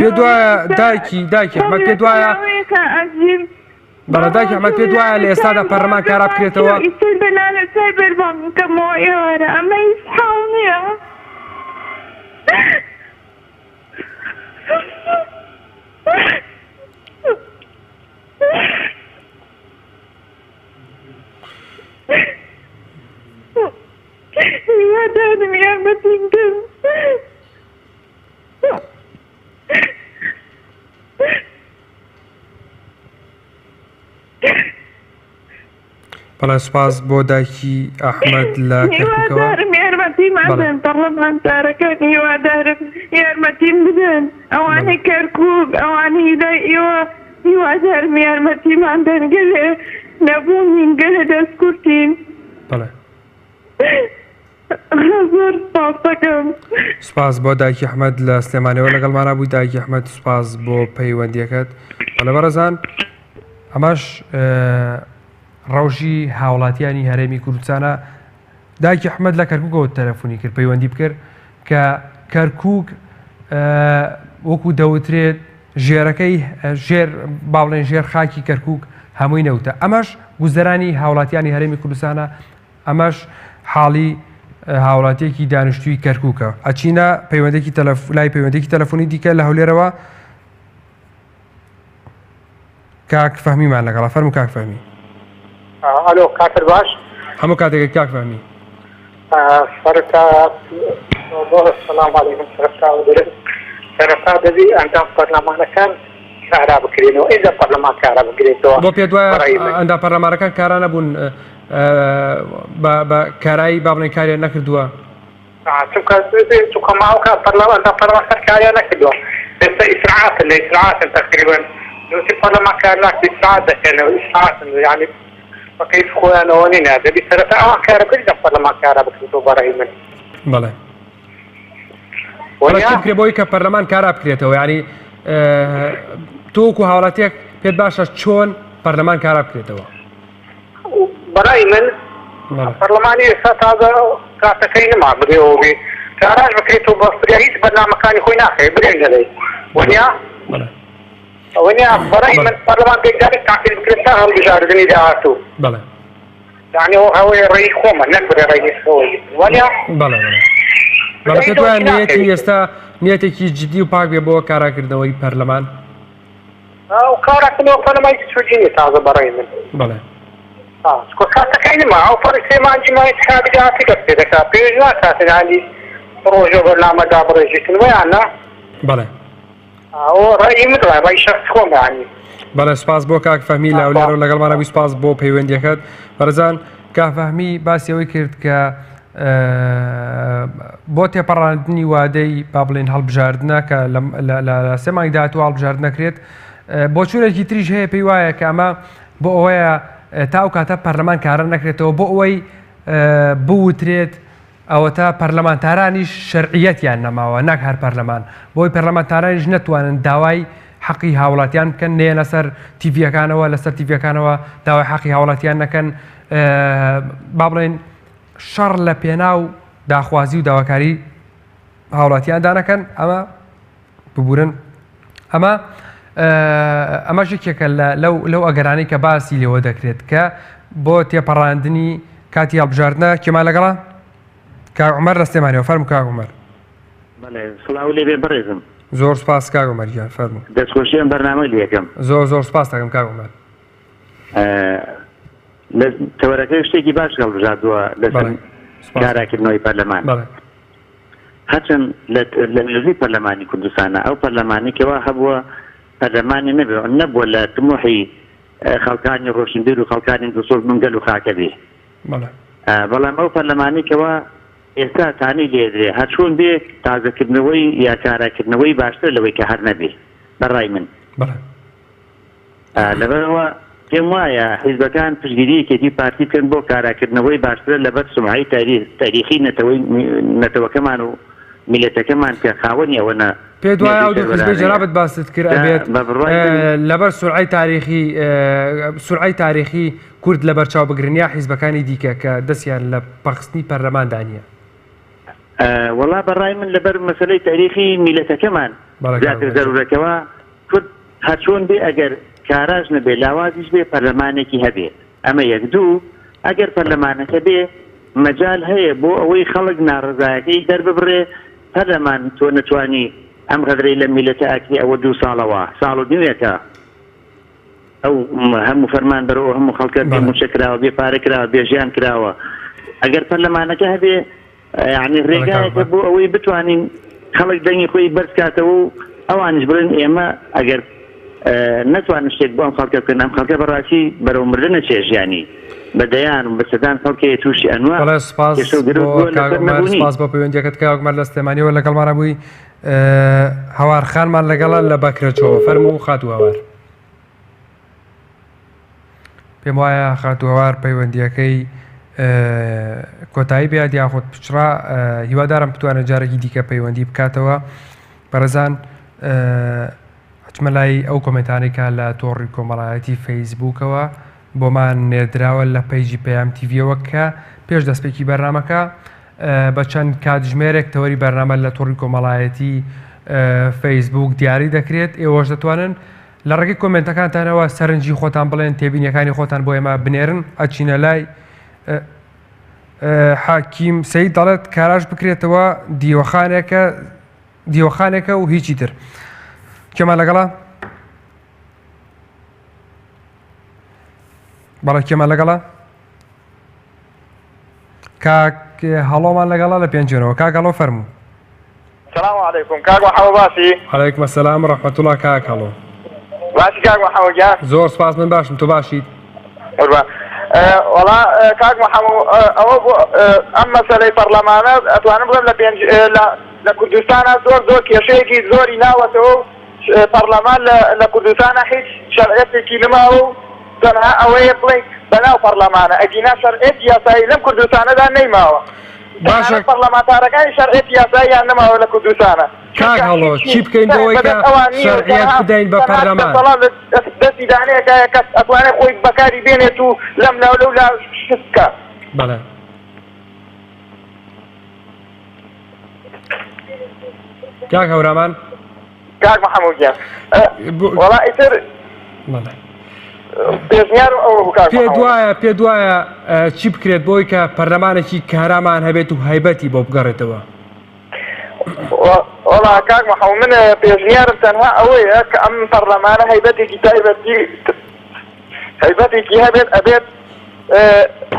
پێت وایە دایکی ئەحمەد پێت وایە بەڵێ دایکی ئەحمەد پێت وایە لە ئێستادا پەرلەمان کارا بکرێتەوە؟ ئیسر بەنانە سەر بەربام بکەمەوە ئێوارە ئەمە هیچ حاڵ نییە. یادانم یارمەتیم کرد. بەڵێ سوپاس بۆ دایکی ئەحمەد لە کەرکووکەوە. هیوادارم یارمەتیمان بدەن پەرلەمانتارەکان هیوادارم یارمەتیم بدەن ئەوانەی کەرکووک ئەوانەی لای ئێوە هیوادارم یارمەتیمان دەن گەلێ نەبوومین گەلێ دەستکوتین. بەڵێ زۆر سپاس دەکەم. سوپاس بۆ دایکی ئەحمەد لە سلێمانیەوە لەگەڵمانە بووی. دایکی ئەحمەد سوپاس بۆ پەیوەندیەکەت. بەڵێ بەڕێزان ئەمەش ڕەوژی هاوڵاتیانی هەرێمی کوردستانە. دایکی ئەحمەد لە کەرکووکەوە تەلەفۆنی کرد پەیوەندی بکرد کە کەرکووک وەکو دەوترێت ژێرەکەی ژێر با بڵێن ژێر خاکی کەرکووک هەمووی نەوتە. ئەمەش گوزەرانی هاوڵاتیانی هەرێمی کوردستانە. ئەمەش حاڵی هاوڵاتیەکی دانیشتووی کەرکووکە. ئەچینە لای پەیوەندێکی تەلەفۆنی دیکە لە هەولێرەوە. کاک فەهمیمان لەگەڵا فەرموو کاک فەهمی. الو کاکر باش هەموو کاتێک کاک فەهمی. سەرەتا سلام عەلەیکم سەرەتا دەبی ئەندام پەرلەمانەکان کارا بکرێنەوە ئێجا پەرلەمان کارا بکرێتەوە. بۆ پێت وایە ئەندام پەرلەمانەکان کارا نەبوون بە کارایی با بڵێن کاریان نەکردووە؟ چونکە ماوەکە ئەندام پەرلەمانەکان کاریان نەکردووە. ئێستا ئیسراعاتن لە ئیسراعاتن تقریبا نوتی پەرلەمان کار ناکرد ئیسراعات دەکەنەوە ئیسراعاتن یعنی بەقەیت خۆیانەوە نینە دەبی سەرەتا ئەوان کارە بکرێت لە پەرلەمان کارا بکرێتەوە بەڕێی من. بەڵێ چی بکرێ بۆی کە پەرلەمان کارا بکرێتەوە؟ یعنی تۆ وەکو هاوڵاتیەک پێت باشە چۆن پەرلەمان کارا بکرێتەوە؟ بەڕای من پەرلەمانی ئێستا تازە کاتەکەی نما بێەوە بێ کاراش بکرێتەوە بەفریا هیچ بەرنامەکانی خۆی ناخێ برێن دەڵێ وەنیا وەنیا بەڕای من پەرلەمان بێکداری تاقیل بکرێت تا هەڵبژاردننی داهاتوو. بەڵێ یعنی ئەوەی ڕێی خۆمە نەکبرێ ڕێی خۆی وەنیا. بەڵێ بەڵێ پێت وایە نیەتی ئێستا نیەتێکی جدی و پاک بێ بۆ کاراکردنەوەی پەرلەمان؟ ئەو کاراکردنەوە پەرلەمانی سوودینی تازە بەڕای من. بەڵێ کاتەکەی نما ئەو پەرسێمانجی مای انتخابی داهاتی دەست پێ دەکات پێویست ناکاتن ینی ڕۆژە بەرنامەدا بڕێژێتن ویان نا؟ بەڵێ ئەوە ڕێی من ڕای شەخص خۆم ینی بەڵێ سپاس بۆ کاک فەهمی لاولێرە لەگەڵمانەبووی سپاس بۆ پەیوەندیەکەت بەرزان کاک فەهمی باسیەوەی کرد کە بۆ تێپەڕاندنی وادەی با بڵێن هەڵبژاردنە کە لە 3 مانگی داهاتوو هەڵبژاردن نەکرێت بۆ چونێکی تریش هەیە پێی وایە کە ئەمە بۆ ئەوەیە تا ئەو کاتە پەرلەمان کارە نەکرێتەوە بۆ ئەوەی بوترێت ئەوە تا پەرلەمانتارانیش شەرعیەتیان نەماوە نەک هەر پەرلەمان بۆی پەرلەمانتارانیش نەتوانن داوای حەقی هاوڵاتیان بکەن نێ لەسەر تیڤیەکانەوە لەسەر تیڤیەکانەوە داوای حەقی هاوڵاتیان نەکەن با بڵێن شەڕ لە پێناو داخوازی و داواکاری هاوڵاتیاندا نەکەن ئەمە ببورن ئەمە ژێکێکە لەو ئەگەرانەی کە باسی لێوە دەکرێت کە بۆ تێپەڕاندنی کاتی هەڵبژاردنە کێمان لەگەڵا کاک عومەر لە سلێمانیەوە فەرموو کاک عومەر. سڵاو لێبێ بەڕێزم. زۆر سپاس کاک عومەر گیان فەرموو. دەستخۆشییان بەرنامە لێکم. زۆر سپاس دەکەم کاک عومەر. لە تەوەرەکەی شتێکی باش هەڵبژاردووە لەسەر کاراکردنەوەی پەرلەمان. هەرچەند لە مێژووی پەرلەمانی کوردستانە ئەو پەرلەمانێکەوە هەبووە پەرلەمانی نەبووە لە طموحی خەڵکانی ڕۆشنبیر و خەڵکانی دەسۆڵ منگەل و خاکە بێ. بەڵام ئەو پەرلەمانێکەوە ئێستا تانی لێدرێ هەرچۆن بێ تازەکردنەوەی یا کاراکردنەوەی باشتر لەوەی کە هەر نەبێ بەڕای من. لەبەرەوە پێم وایە حیزبەکان پشتگیریەکێتی پارتی بکەن بۆ کاراکردنەوەی باشتر لەبەر سومعەی تاریخی نەتەوەکەمان و میلەتەکەمان کە خاوەنی ئەوەنە. پێ دوای ئەو دوو حیزبەی جەنابەت باست کرد ئەبێت لەبەر سورعەی تاریخی کورد لە بەرچاو بگرنیا حیزبەکانی دیکە کە دەستیان لە پەخستنی پەرلەماندا نییە. وەڵا بەڕای من لەبەر مەسەلەی تاریخی میلەتەکەمان زیاتر زەرورەکەوە کورد هەرچۆن بێ ئەگەر کاراژ نەبێ لاوازیش بێ پەرلەمانێکی هەبێ ئەمە یەک دوو ئەگەر پەرلەمانەکە بێ مەجال هەیە بۆ ئەوەی خەڵک ناڕزایەکەی دەرببڕێ پەرلەمان تۆ نەتوانی ئەم غەدرەی لە میلەتە ئاکری ئەوە 2 ساڵەوە ساڵ و نیوەکە ئەو هەموو فەرمان بەرەوە هەموو خەڵکە بێ موچە کراوە بێ پارە کراوە بێ ژیان کراوە ئەگەر پەرلەمانەکە هەبێ یعنی ڕێگایەکە بۆ ئەوەی بتوانین خەڵک دەنگی خۆی بەرزکاتەوە و ئەوانش بڵێن ئێمە ئەگەر نتوانن شتێک بۆ ئەم خەڵکە بکەن ئەم خەڵکە بەڕاستی بەرەو مردنە چێژیانی بەدەیان و بەسەدان خەڵکەیە تووشی ئەنوا. سپاس بۆ پەیوەندیەکەت کاک عومەر لە سلێمانیەوە لەگەڵمانە بووی. هەوارخانمان لەگەڵا لە بەکرەچەوە فەرموو خاتوو هەوار. پێم وایە خاتوو هەوار پەیوەندیەکەی کۆتایی بێت یاخۆت پچڕا هیوادارم بتوانێت جارێکی دیکە پەیوەندی بکاتەوە. بەڕێزان حچمەلای ئەو کۆمنتانێکە لە تۆڕی کۆمەڵایەتی فەیسبووکەوە بۆمان نێردراوە لە پەیجی پەیام تیڤیەوە کە پێش دەستپێکی بەرنامەکە بە چەند کاتژمێرێک تەوەری بەرنامە لە تۆڕی کۆمەڵایەتی فەیسبووک دیاری دەکرێت. ئێوەش دەتوانن لە ڕێگەی کۆمنتەکانتانەوە سەرنجی خۆتان بڵێن تێبینیەکانی خۆتان بۆ ئێمە بنێرن ئەچینە لای حاکیم سەید دەڵێت کاراژ بکرێتەوە دیوەخانێکە و هیچی تر. کێمان لەگەڵا بەڵێ کێمان لەگەڵا کاک هەڵۆمان لەگەڵا لە پێنجێنەوە کاک هەڵۆ فەرموو. السلام عليكم كاك محمد باسي. عليكم السلام ورحمة الله كاك هەڵۆ. باشی كاك محمد جان. زۆر سپاس من باشم تۆ باشیت. والله كاك محمد ئەم مەسەلەی پەرلەمانە ئەتوانم بڵێم لە کوردستانە زۆر کێشەیەکی زۆری ناوەتەوە پەرلەمان لە کوردستانە هیچ شەرعەتێکی نماوە و تەنها ئەوەیە بڵێ بەناو پەرلەمانە ئەگینا شەرعەت یاسایی لەم کوردستانەدا نەیماوە. باشە پەرلەمانتارەکانی شەرعەت یاساییان نەماوە لە کوردستانە. کاک هەڵۆ چی بکەین بۆەوەی کە شەرعەت بدەین بە پەرلەمان؟ دەستی دانەیەکە کەس ئەتوانێت خۆی بەکاری بێنێت و لەم لاولە و لا شت بکات. بەڵێ. کاک هەورامان. کاک محەموود گیان. وەڵا ئیتر پێ دوایە چی بکرێت بۆی کە پەرلەمانێکی کارامان هەبێت و هایبەتی بۆ بگەڕێتەوە؟ وەڵا کاک محەموود من پێشنیارم تەنها ئەوەیە کە ئەم پەرلەمانە هایبەتێکی هایبەتێکی هەبێت ئەبێت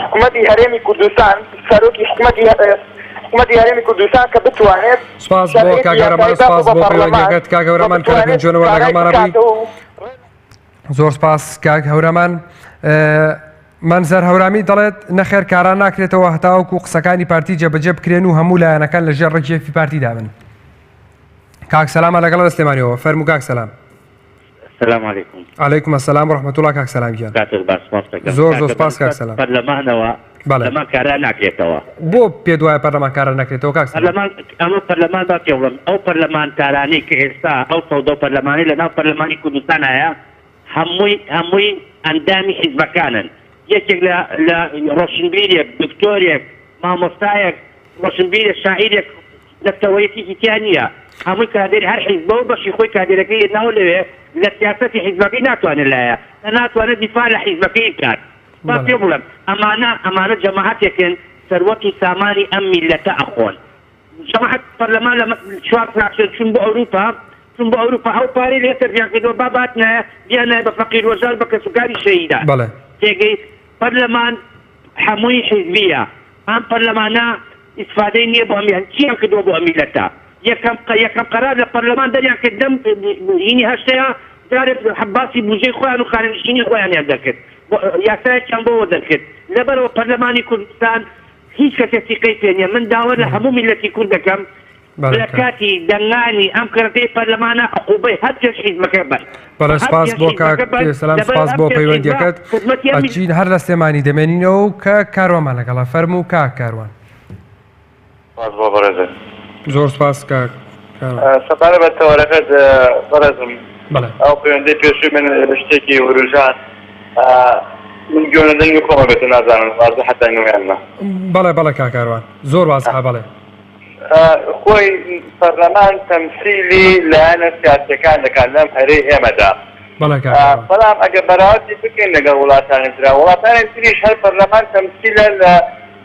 حکوومەتی هەرێمی کوردستان سەرۆکی حکوومەتی هەرێمی کوردستان کە بتوانێت. سپاس بۆ کاگەڕەمان سپاس بۆ پەیوەندیەکەت کاگەڕەمان کە لە پێنجۆنەوە لەگەڵمانە بووی. زۆر سپاس کاک هەورەمان منزەر هەورامی دەڵێت نەخێر کاران ناکرێتەوە هەتاوەکو قسەکانی پارتی جێبەجێ بکرێن و هەموو لایەنەکان لەژێر ڕێکێفی پارتی دابن. کاک سەلامە لەگەڵ سلێمانیەوە فەرموو کاک سەلام. السلام عليكم. عليكم السلام ورحمة الله كاك سلام جيان. زور سپاس كاك سلام. برلمانەوە برلمان کارا ناکرێتەوە. بۆ پێت وایە پەرلەمان کارا ناکرێتەوە کاک سلام؟ ئەمە پەرلەمان با پێوڵم ئەو پەرلەمان کارانەی کە ئێستا ئەو سەودە و پەرلەمانی لەناو پەرلەمانی کوردستان هەیە هەمووی ئەندامی حیزبەکانن. یەکێک لە ڕۆشنبیرێک دکتۆرێک مامۆستایەک ڕۆشنبیرێک شاعیرێک لەفتەوەیەکی تیان نییە. هەمووی کادێری هەر حیزبە و بەشی خۆی کادێرەکەی ناو لەوێ لە سیاسەتی حیزبەکەی ناتوانێت لایە ناتوانێت دیفاع لە حیزبەکەی بکات. با پێ بڵێم ئەمانە جەماعەتێکن سەروەتی سامانی ئەم میلەتە ئەخۆن. جەماعەت پەرلەمان لە 4 فراکسیۆن چون بۆ ئەوروپا ئەو پارەی لێتر زیان کردەوە با باتنایە بیانایە بە فەقیر وەژار بە کەسوکاری شەهیدا. تێگەی پەرلەمان هەمووی حیزبیە. ئەم پەرلەمانە ئیسفادەی نییە بۆ ئەمیان چیان کردووە بۆ ئەمیلەتە. یەکەم قەرار لە پەرلەمان دەریان کرد دەم هینی هەشتەیە جارێک حەباسی بوجەی خۆیان و خانەنشینی خۆیانیان دەکرد یاسایەکیان بۆەوە دەکرد. لەبەرەوە پەرلەمانی کوردستان هیچ کەسێکی قەی پێ نییە. من داوا لە هەموو میلەتی کورد دەکەم لە کاتی دەنگانی ئەم کەرەتەی پەرلەمانە عقوبەی هەر کەس حیزبەکە بەر. بەڵێ سپاس بۆ کاک سەلام سپاس بۆ پەیوەندیەکەت. ئەچین هەر لە سلێمانی دەمێنینەوە و کە کاروانمان لەگەڵا فەرموو کاک کاروان. زۆر سپاس کاک سەپارە بە تەوەرەکەت بەڕێزم ئەو پەیوەندەی پێشووی من شتێکی وروژان من گوێنە دەنگی خۆمە بێتە نازانم وازە حتا نوێنمە. بەڵێ کاک کاروان زۆر وازە بەڵێ. خۆی پەرلەمان تەمسیلی لایەنە سیاسیەکان دەکات لەم هەرەی ئێمەدا. بەڵام ئەگەر بەراوردی بکەین لەگەڵ وڵاتانی ترا وڵاتانی تریش هەر پەرلەمان تەمسیلە لە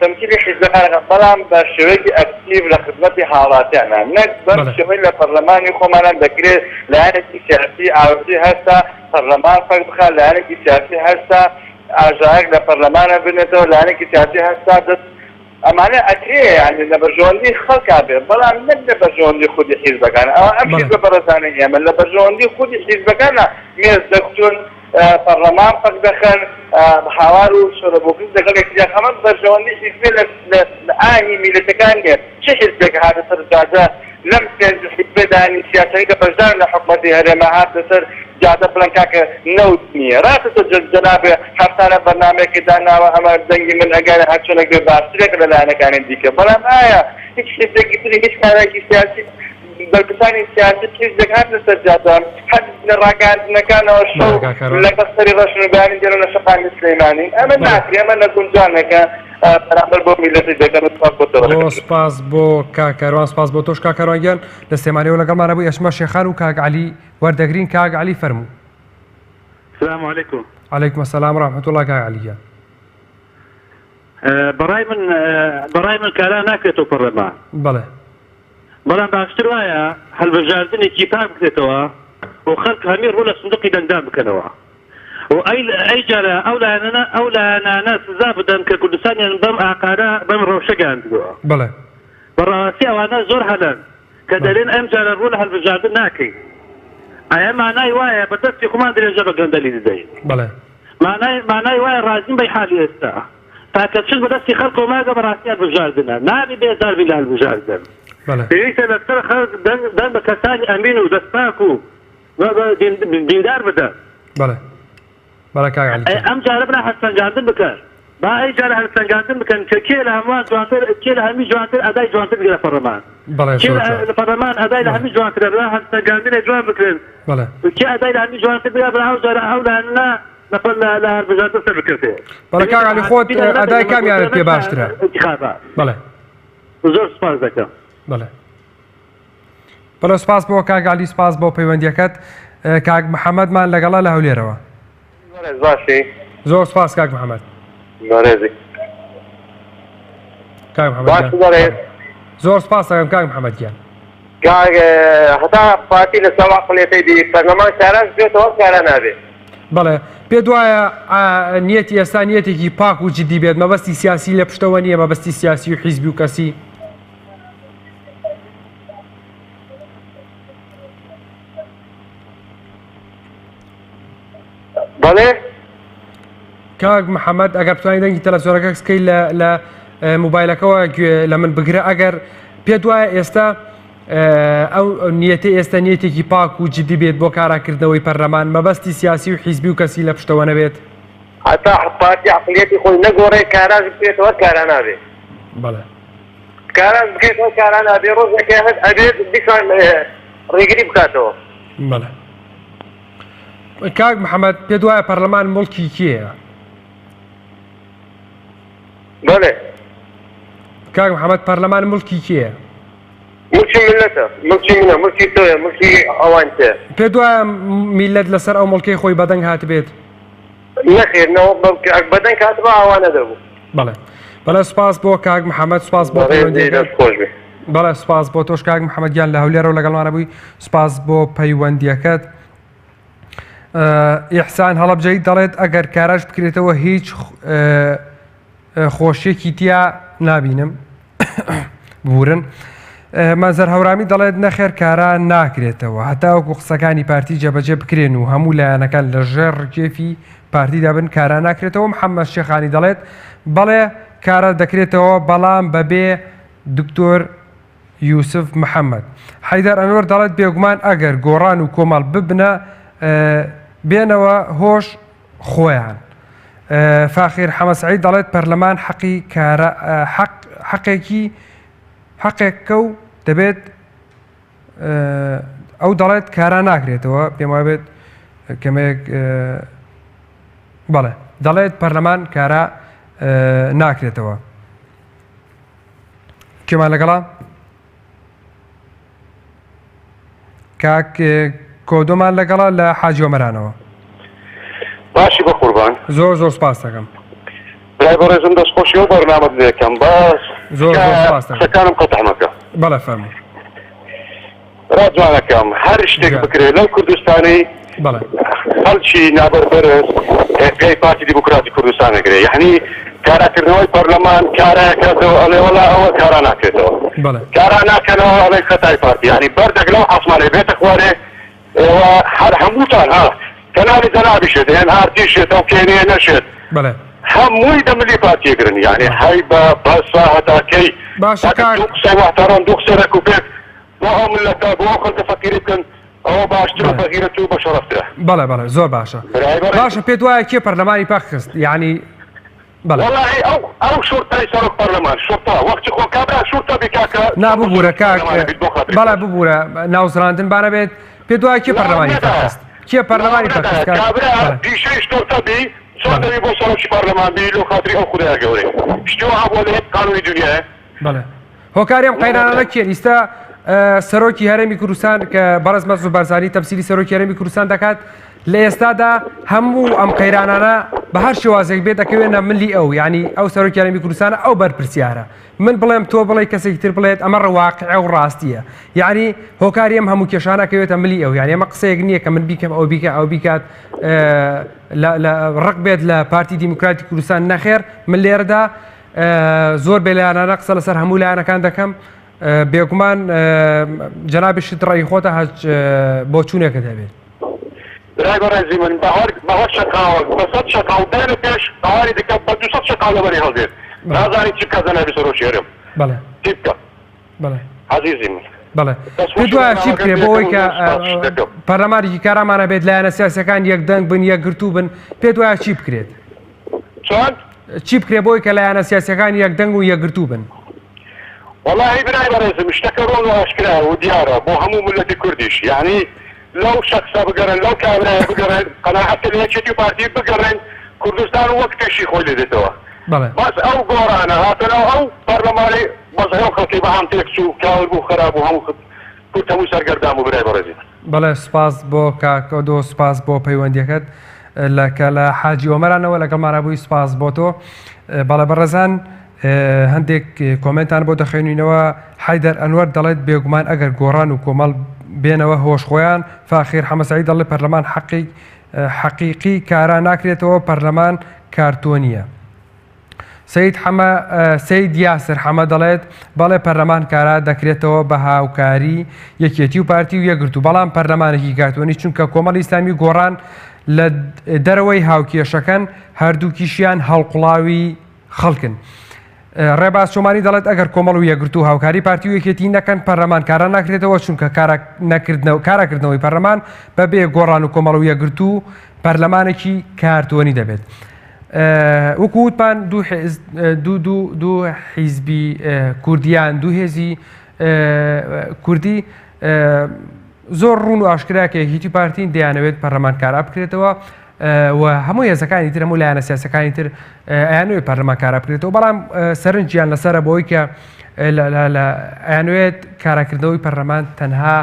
تمثيل حزبەکان بەڵام بە شێوەیەکی ئەکتیڤ لە خزمەتی هاوڵاتیانە نەک بەم شێوەی لە پەرلەمانی خۆمانان دەکرێت لایەنێکی سیاسی ئاوردی هەستا پەرلەمان فەرق بخات لایەنێکی سیاسی هەستا ئاژایەک لە پەرلەمانە بنێتەوە لایەنێکی سیاسی هەستا دەست ئەمانە ئەکرێ یعنی لە بەرژەوەندی خەڵکا بێ بەڵام نەک لە بەرژەوەندی خودی حیزبەکان ئەوە ئەم حیزبە بەڕێزانەی ئێمە لە بەرژەوەندی خودی حیزبەکانە مێز دەکتون پەرلەمان فەرق دەخەن هاوار و شۆرەبۆکردن لەگەڵ یەکتریان ئەمە بەرژەوەندی حیزبێ لە ئاینی میلەتەکان نیە. چه حیزبێک هاتە سەر جادە لەم پێنج حیزبێدانی سیاسەی کە بەشدار لە حکومەتی هەرێمە هاتە سەر جادە بڵێن کاکە نەوت نییە ڕاستە جەنابێ هەفتانە بەرنامەیەکی داناوە ئەمە دەنگی من ئەگەر هەر چۆنێک بێ باشترێک لە لایەنەکانی دیکە بەڵام ئایا هیچ حیزبێکی تری هیچ کارێکی سیاسی بەرپرسانی سیاسی حیزبێک هات لەسەر جادە حەد لە ڕاگەاندنەکانەوە شەو لەگەڵ سەری ڕەشنوبیانی دێنە لە شەقانی سلەیمانی ئەمە ناکرێ ئەمە نەگونجانەکە بەرامبەر بۆ میلەتی دەکەن بۆ سپاس بۆ کاکەروان سپاس بۆ تۆش کاکەروانگیان لە سلێمانیەوە لەگەڵمانە بووی ئەشمە شێخان و کاک عەلی وەردەگرین. کاک عەلی فەرموو. السلام عليكم. عليكم السلام ورحمة الله كاك عەلی. بەڕای من کارا ناکرێتەوە پەرلەمان. بەڵێ. بەڵام باشتر وایە هەڵبژاردنێکی پاک بکرێتەوە و خەڵک هەمی ڕوو لە سندوقی دەنگدان بکەنەوە و ئەی جارە ئەو لایەنانە سزا بدەن کە کوردستانیان بەم ئاقارە بەم ڕەوشە گەیاندووە. بەڵێ. بەڕاستی ئەوانە زۆر هەلەن کە دەرێن ئەم جارە ڕوو لە هەڵبژاردن ناکەین. ئایا مانای وایە بەدەستی خۆمان درێژە بە گەندەلی دەدەین. بەڵێ. مانای وایە ڕازین بەی حالی ئێستا تاکە چن بەدەستی خەڵکەوە ماگە بەڕاستی هەڵبژاردنە نابی بێزاربی لە هەڵبژاردن. پێویستە لەسەر خەڵک دەنگ بە کەسانی ئەمین و دەستپاک و دیندار بدە. بەڵێ بەڵێ کاک عەلی. ئەم جارە بنا هەرسەنگاندن بکەن با ئەی جارە هەرسەنگاندن بکەن کە کێ لە هەمووان جوانتر کێ لە هەمی جوانتر ئەدای جوانتر بگرە پەرلەمان. کێ لە پەرلەمان ئەدای لە هەمی جوانترە بنا هەرسەنگاندنێ جوان بکرێن. بەڵێ. کێ ئەدای لە هەمی جوانتر بگرە بنا ئەو جارە ئەو لایەنە لە هەربژاردن سەر بکردێ. بەڵێ کاک عەلی خۆت ئەدای کامیانت پێ باشترە؟ بەڵێ. زۆر سپاس دەکەم. بەڵێ. بەڵێ سپاس بۆ کاک عەلی سپاس بۆ پەیوەندیەکەت. کاک محەممەدمان لەگەڵا لە هەولێرەوە. باشی. زۆر سپاس کاک محەممەد. بەڕێزی. کاک محەممەد. زۆر سپاس دەکەم کاک محەممەدگیان. کاک هەتا پارتی لە سەما قڵێتەی دی پەرلەمان کاران بێتەوە کارە نابێت. بەڵێ پێت وایە نیەتی ئێستا نیەتێکی پاک و جدی بێت مەبەستی سیاسی لە پشتەوە نییە مەبەستی سیاسی و حیزبی و کەسی. کاک محەممەد ئەگەر بتوانین دەنگی تەلەڤیزۆنەکە کەسکەی لە موبایلەکەەوە لە من بگرە ئەگەر پێت وایە ئێستا ئەو نیەتی ئێستا نیەتێکی پاک و جدی بێت بۆ کاراکردنەوەی پەرلەمان مەبەستی سیاسی و حیزبی و کەسی لە پشتەوە نەبێت حتا پارتی عقلێتی خۆی نەگۆڕێ کاراژ بکرێتەوە کارا نابێت بەڵێ کاراژ بکرێتەوە کارا نابێ ڕۆژێکی هەت ئەبێت بیکان ڕێگری بکاتەوە بەڵێ کاک محەممەد پێت وایە پەرلەمان مڵکی کێیە بەڵێ کاک محەممەد پەرلەمان مڵکی کێیە ملکی ملەتە ملکی منە ملکی تۆیە ملکی ئەوان تێ پێت وایە میلەت لەسەر ئەو مڵکەی خۆی بەدەنگ هاتبێت نەخێرنەوە بەدەنگ هاتبە ئەوانە دەبوو بەڵێ بەڵێ سوپاس بۆ کاک محەممەد سوپاس بۆ بەڵێ سوپاس بۆ تۆش کاک محەممەد گیان لە هەولێرەوە لەگەڵمانە بووی سوپاس بۆ پەیوەندیەکەت ئیحسان هەڵەبجەی دەڵێت ئەگەر کاراژ بکرێتەوە هیچ خۆشیێکی تیا نابینم بورن مەزەر هەورامی دەڵێت نەخێر کارا ناکرێتەوە هەتاوەکو قسەکانی پارتی جێبەجێ بکرێن و هەموو لایەنەکان لە ژێر ڕکێفی پارتیدا بن کارا ناکرێتەوە محەممەد شێخانی دەڵێت بەڵێ کارە دەکرێتەوە بەڵام بەبێ دکتۆر یوسف محەممەد حەیدەر ئەنوەر دەڵێت بێگومان ئەگەر گۆڕان و کۆمەڵ ببنە بێنەوە هۆش خۆیان فاخیر حەمەسعید دەڵێت پەرلەمان حەقی کارە حەقێکە و دەبێت ئەو دەڵێت کارا ناکرێتەوە پێم وایە بێت کەمێک بەڵێ دەڵێت پەرلەمان کارا ناکرێتەوە کێمان لەگەڵا کاک کۆدۆمان لەگەڵا لە حاجی وەمەرانەوە باشی بە قوربان زۆر سپاس دەکەم برای بەڕێزم دەستخۆشی و بەرنامەت دەکەم باش زۆر سپاس دەکەم قسەکانم قەتەحمەکە بەڵێ فەرموو ڕاجوانەکەم هەر شتێک بکرێت لەو کوردستانی خەڵکی نابەربەرز پێی پارتی دیموکراتی کوردستان ئەگرێ یعنی کاراکردنەوەی پەرلەمان کارەکەتەوە ئەڵێ وەڵا ئەوە کارا ناکرێتەوە کارا ناکەنەوە ئەڵێ خەتای پارتی یعنی بەردەک لەو حەسمانێ بێتە خوارێ ئێوە هەر هەمووتان ها کەناوی جەنابیشێت هێن هارتیشێت ئەو کێنەیە نەشێت هەمووی دەملی پارتیەگرن یعنی هەی بە بەسا هەتاکەی دوو قسە وەحتەڕۆن دوو قسە رەکوپێت بۆ ئەو ملەتە بۆ ئەو خەڵکە فەقیری بکەن ئەوە باشترە بەغیرەت و بەشەڕەفترە بەڵێ زۆر باشە باشە پێت وایە کێ پەرلەمانی پاخست یعنی والله ئەو شورتای سەرۆک پەرلەمان شورتا وەختی خۆ کابرا شورتا بکاکە ناببوورە کاک بەڵێ ببوورە ناوزراندن بانە بێت پێت وایە کێ پەرلەمانی پاخست کێ پەرلەمانی پاخست کابرا دیشەی شورتا بی چۆن دەبی بۆ سەرۆکی پەرلەمان بی لۆ خاتری ئەو خودایە گەورەی شتیوە هەبووە لە قانونی دنیایە بەڵێ هۆکاریم قەیرانانە کێن ئیستا سەرۆکی هەرێمی کوردستان کە بەڕێز مەسعود بارزانی تەمسیلی سەرۆکی هەرێمی کوردستان دەکات لە ئێستادا هەموو ئەم قەیرانانە بە هەر شێوازێک بێت دەکەوێنە ملی ئەو یعنی ئەو سەرۆکی هەرێمی کوردستانە ئەو بەرپرسیارە من بڵێم تۆ بڵێ کەسێکی تر بڵێت ئەمە ڕواقعە و ڕاستیە یعنی هۆکاری ئەم هەموو کێشانە کەوێتە ملی ئەو یعنی ئەمە قسەیەک نییە کە من بیکەم ئەو بیکە ئەو بیکات ڕق بێت لە پارتی دیموکراتی کوردستان نەخێر من لێرەدا زۆر بێلایەنانە قسە لەسەر هەموو لایەنەکان دەکەم بێگومان جەنابیشت ڕێی خۆتە هەچ بۆ چوونێکت هەبێت برای بەڕێزی من بەهۆر شەقاوە بە سەد شەقاو دەنە پێش ئەوانی دیکە بە 200 شەقاو لەبەری هەڵدێت نازانی چی بکە جەنابی سەرۆکی هەرێم چی بکە عەزیزی من بەڵێ پێت وایە چی بکرێ بۆ ئەوەی کە پەرلەمانێکی کارامانە بێت لایەنە سیاسەکان یەکدەنگ بن یەکگرتوو بن پێت وایە چی بکرێت چۆن چی بکرێ بۆی کە لایەنە سیاسەکان یەکدەنگ و یەکگرتوو بن والله برای بەڕێزم شتەکە ڕۆڵ و ئاشکرا و دیارە بۆ هەموو ملەتی کوردیش یعنی لەو شخصە بگەڕن لەو کابرایە بگەڕێن قەناعەت لە یەکێتی پارتی بگەڕێن کوردستان وەک کەشی خۆی لێ دێتەوە بەس ئەو گۆڕانە هاتنەوە ئەو پەرلەمانی بەس ئەو خەڵکی بەهام تێکچوو کاول بوو خەراب و هەموو کورد هەموو سەرگەردان بوو برای بەڕێزی بەڵێ سپاس بۆ کاکۆدۆ سپاس بۆ پەیوەندیەکەت لەکە لە حاجی وەمەرانەوە لەگەڵمانە بووی سپاس بۆ تۆ بەڵێ بەڕێزان هەندێک کۆمنتان بۆ دەخێنینەوە حەیدەر ئەنوەر دەڵێت بێگومان ئەگەر گۆڕان و کۆمەڵ بێنەوە هۆش خۆیان فاخیر حەمەسعید دەڵێت پەرلەمان حەقیقی کارا ناکرێتەوە پەرلەمان کارتۆنیە سەید یاسر حەمە دەڵێت بەڵێ پەرلەمان کارا دەکرێتەوە بە هاوکاری یەکێتی و پارتی و یەکگرتوو بەڵام پەرلەمانێکی کارتۆنی چونکە کۆمەڵی ئیسلامی گۆڕان لە دەرەوەی هاوکێشەکەن هەردووکیشیان هەڵقوڵاوی خەڵکن. ڕێباز چۆمانی دەڵێت ئەگەر کۆمەڵ و یەکگرتو و هاوکاری پارتی و یەکێتی نەکەن پەرلەمان کارا ناکرێتەوە چونکە کاراکردنەوەی پەرلەمان بەبێ گۆڕان و کۆمەڵ و یەکگرتو پەرلەمانێکی کارتوەنی دەبێت. وەکو وتمان دوو حیزبی کوردیان دوو هێزی کوردی زۆر ڕوون و ئاشکراکە هیچی پارتین دەیانەوێت پەرلەمان کارا بکرێتەوە و هەموو هێزەکانی تر هەموو لایەنە سیاسەکانی تر ئەیانوێت پەرلەمان کارا بکرێتەوە بەڵام سەرنجیان لەسەرە بۆی کە ئەیانوێت کاراکردنەوەی پەرلەمان تەنها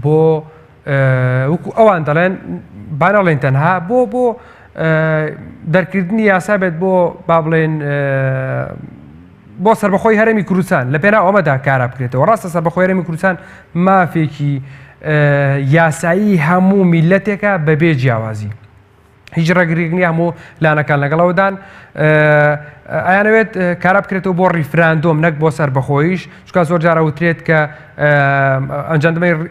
بۆ وەکو ئەوان دەڵێن بانەڵێن تەنها بۆ دەرکردنی یاسا بێت بۆ با بڵێن بۆ سەربەخۆی هەرێمی کوردستان لە پێناو ئەمەدا کارا بکرێتەوە. ڕاستە سەربەخۆی هەرێمی کوردستان مافێکی یاسایی هەموو میلەتێکە بەبێ جیاوازی هیچ ڕێگریکنی هەموو لانەکان لەگەڵەوەدان ئەیانەوێت کارا بکرێتەوە بۆ ریفراندۆم نەک بۆ سەربەخۆیش چکە زۆر جارە وترێت کە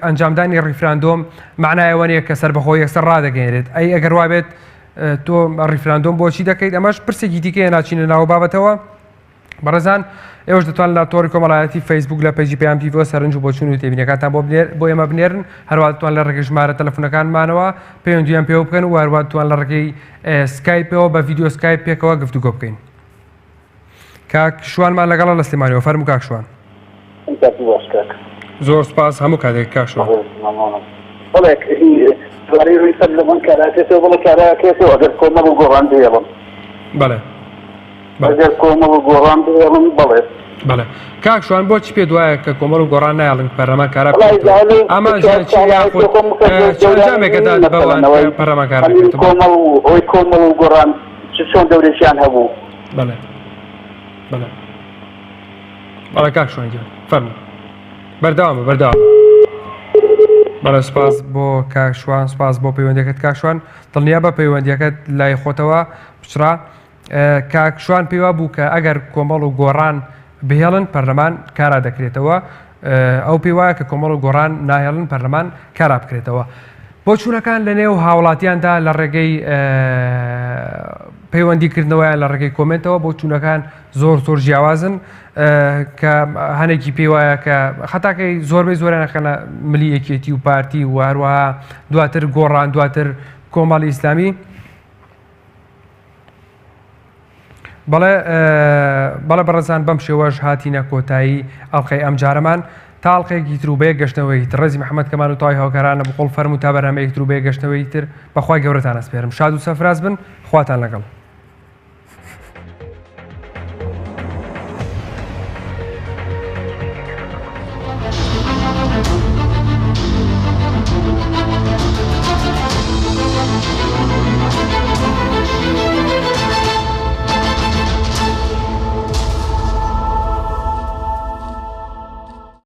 ئەنجامدانی ریفراندۆم معنایەوە نیە کە سەربەخۆی یەکسەر ڕادەگەێنێت ئەی ئەگەر وابێت تۆ ریفراندۆم بۆچی دەکەیت ئەمەش پرسێکی دیکەیە ناچینە ناو بابەتەوە. بەڕێزان ئێوەش دەتوان لە تۆڕی کۆمەڵایەتی فەیسبوک لە پێیجی پێیان تیڤۆ سەرنج و بۆچوون و تێبینەکانتان بۆ ئێمە بنێرن هەروە دەتوان لە ڕێگەی ژمارە تەلەفۆنەکانمانەوە پەیوەندیان پێوە بکەن و هەروە دەتوان لە ڕێگەی سکایپەوە بە ڤیدیۆ سکایپ پێکەوە گفتوگۆ بکەین. کاک شوانمان لەگەڵە لە سلێمانیەوە فەرموو کاک شوان. زۆر سپاس هەموو کاتێک کاک شوان. دوای ڕووی پەرلەمان کاراکرێتەوە بڵێ کاراکرێتەوە ئەگەر کۆمەڵ و گۆڕان دێڵن بەڵێ ئەگەر کۆمەڵ و گۆڕان دێڵن بڵێ بەڵێ کاک شوان بۆچی پێ دوایە کە کۆمەڵ و گۆڕان نایڵن پەرلەمان کارا ئەمە جامێکەدا بەوان پەرلەمان کارا ئەوی کۆمەڵ و گۆڕان چۆن دەورێکیان هەبوو. بەڵێ بەڵێ بەڵێ کاک شوان فەرموو بەردەوامە بەردەوام. بەڵێ سپاس بۆ کاک شوان سپاس بۆ پەیوەندیەکەت کاک شوان دڵنیا بە پەیوەندیەکەت لای خۆتەوە بچرا. کاک شوان پێوا بوو کە ئەگەر کۆمەڵ و گۆڕان بهێڵن پەرلەمان کارا دەکرێتەوە ئەو پێی وایە کە کۆمەڵ و گۆڕان ناهێڵن پەرلەمان کارا بکرێتەوە. بۆ چوونەکان لە نێو هاوڵاتیاندا لە ڕێگەی پەیوەندیکردنەوەیان لە ڕێگەی کۆمنتەوە بۆ چوونەکان زۆر جیاوازن کە هەنێکی پێی وایە کە خەتاکەی زۆربەی زۆریانەکەنە ملی یەکێتی و پارتی و هەروەها دواتر گۆڕان دواتر کۆمەڵی ئیسلامی. بەڵێ بەڕێزان بەم شێوەش هاتینە کۆتایی ئەڵقەی ئەم جارەمان تا ئەڵقەیەکی تر و بەیەک گەشتنەوەی تر ڕێزی محەممەد کەمان و تای هاوکارانە بقۆڵ فەرموو تا بەرهەمەیەک تر و بەیەک گەشتنەوەی تر بەخوای گەورەتان ئەسپێرم شاد و سەفراز بن خواتان لەگەڵ.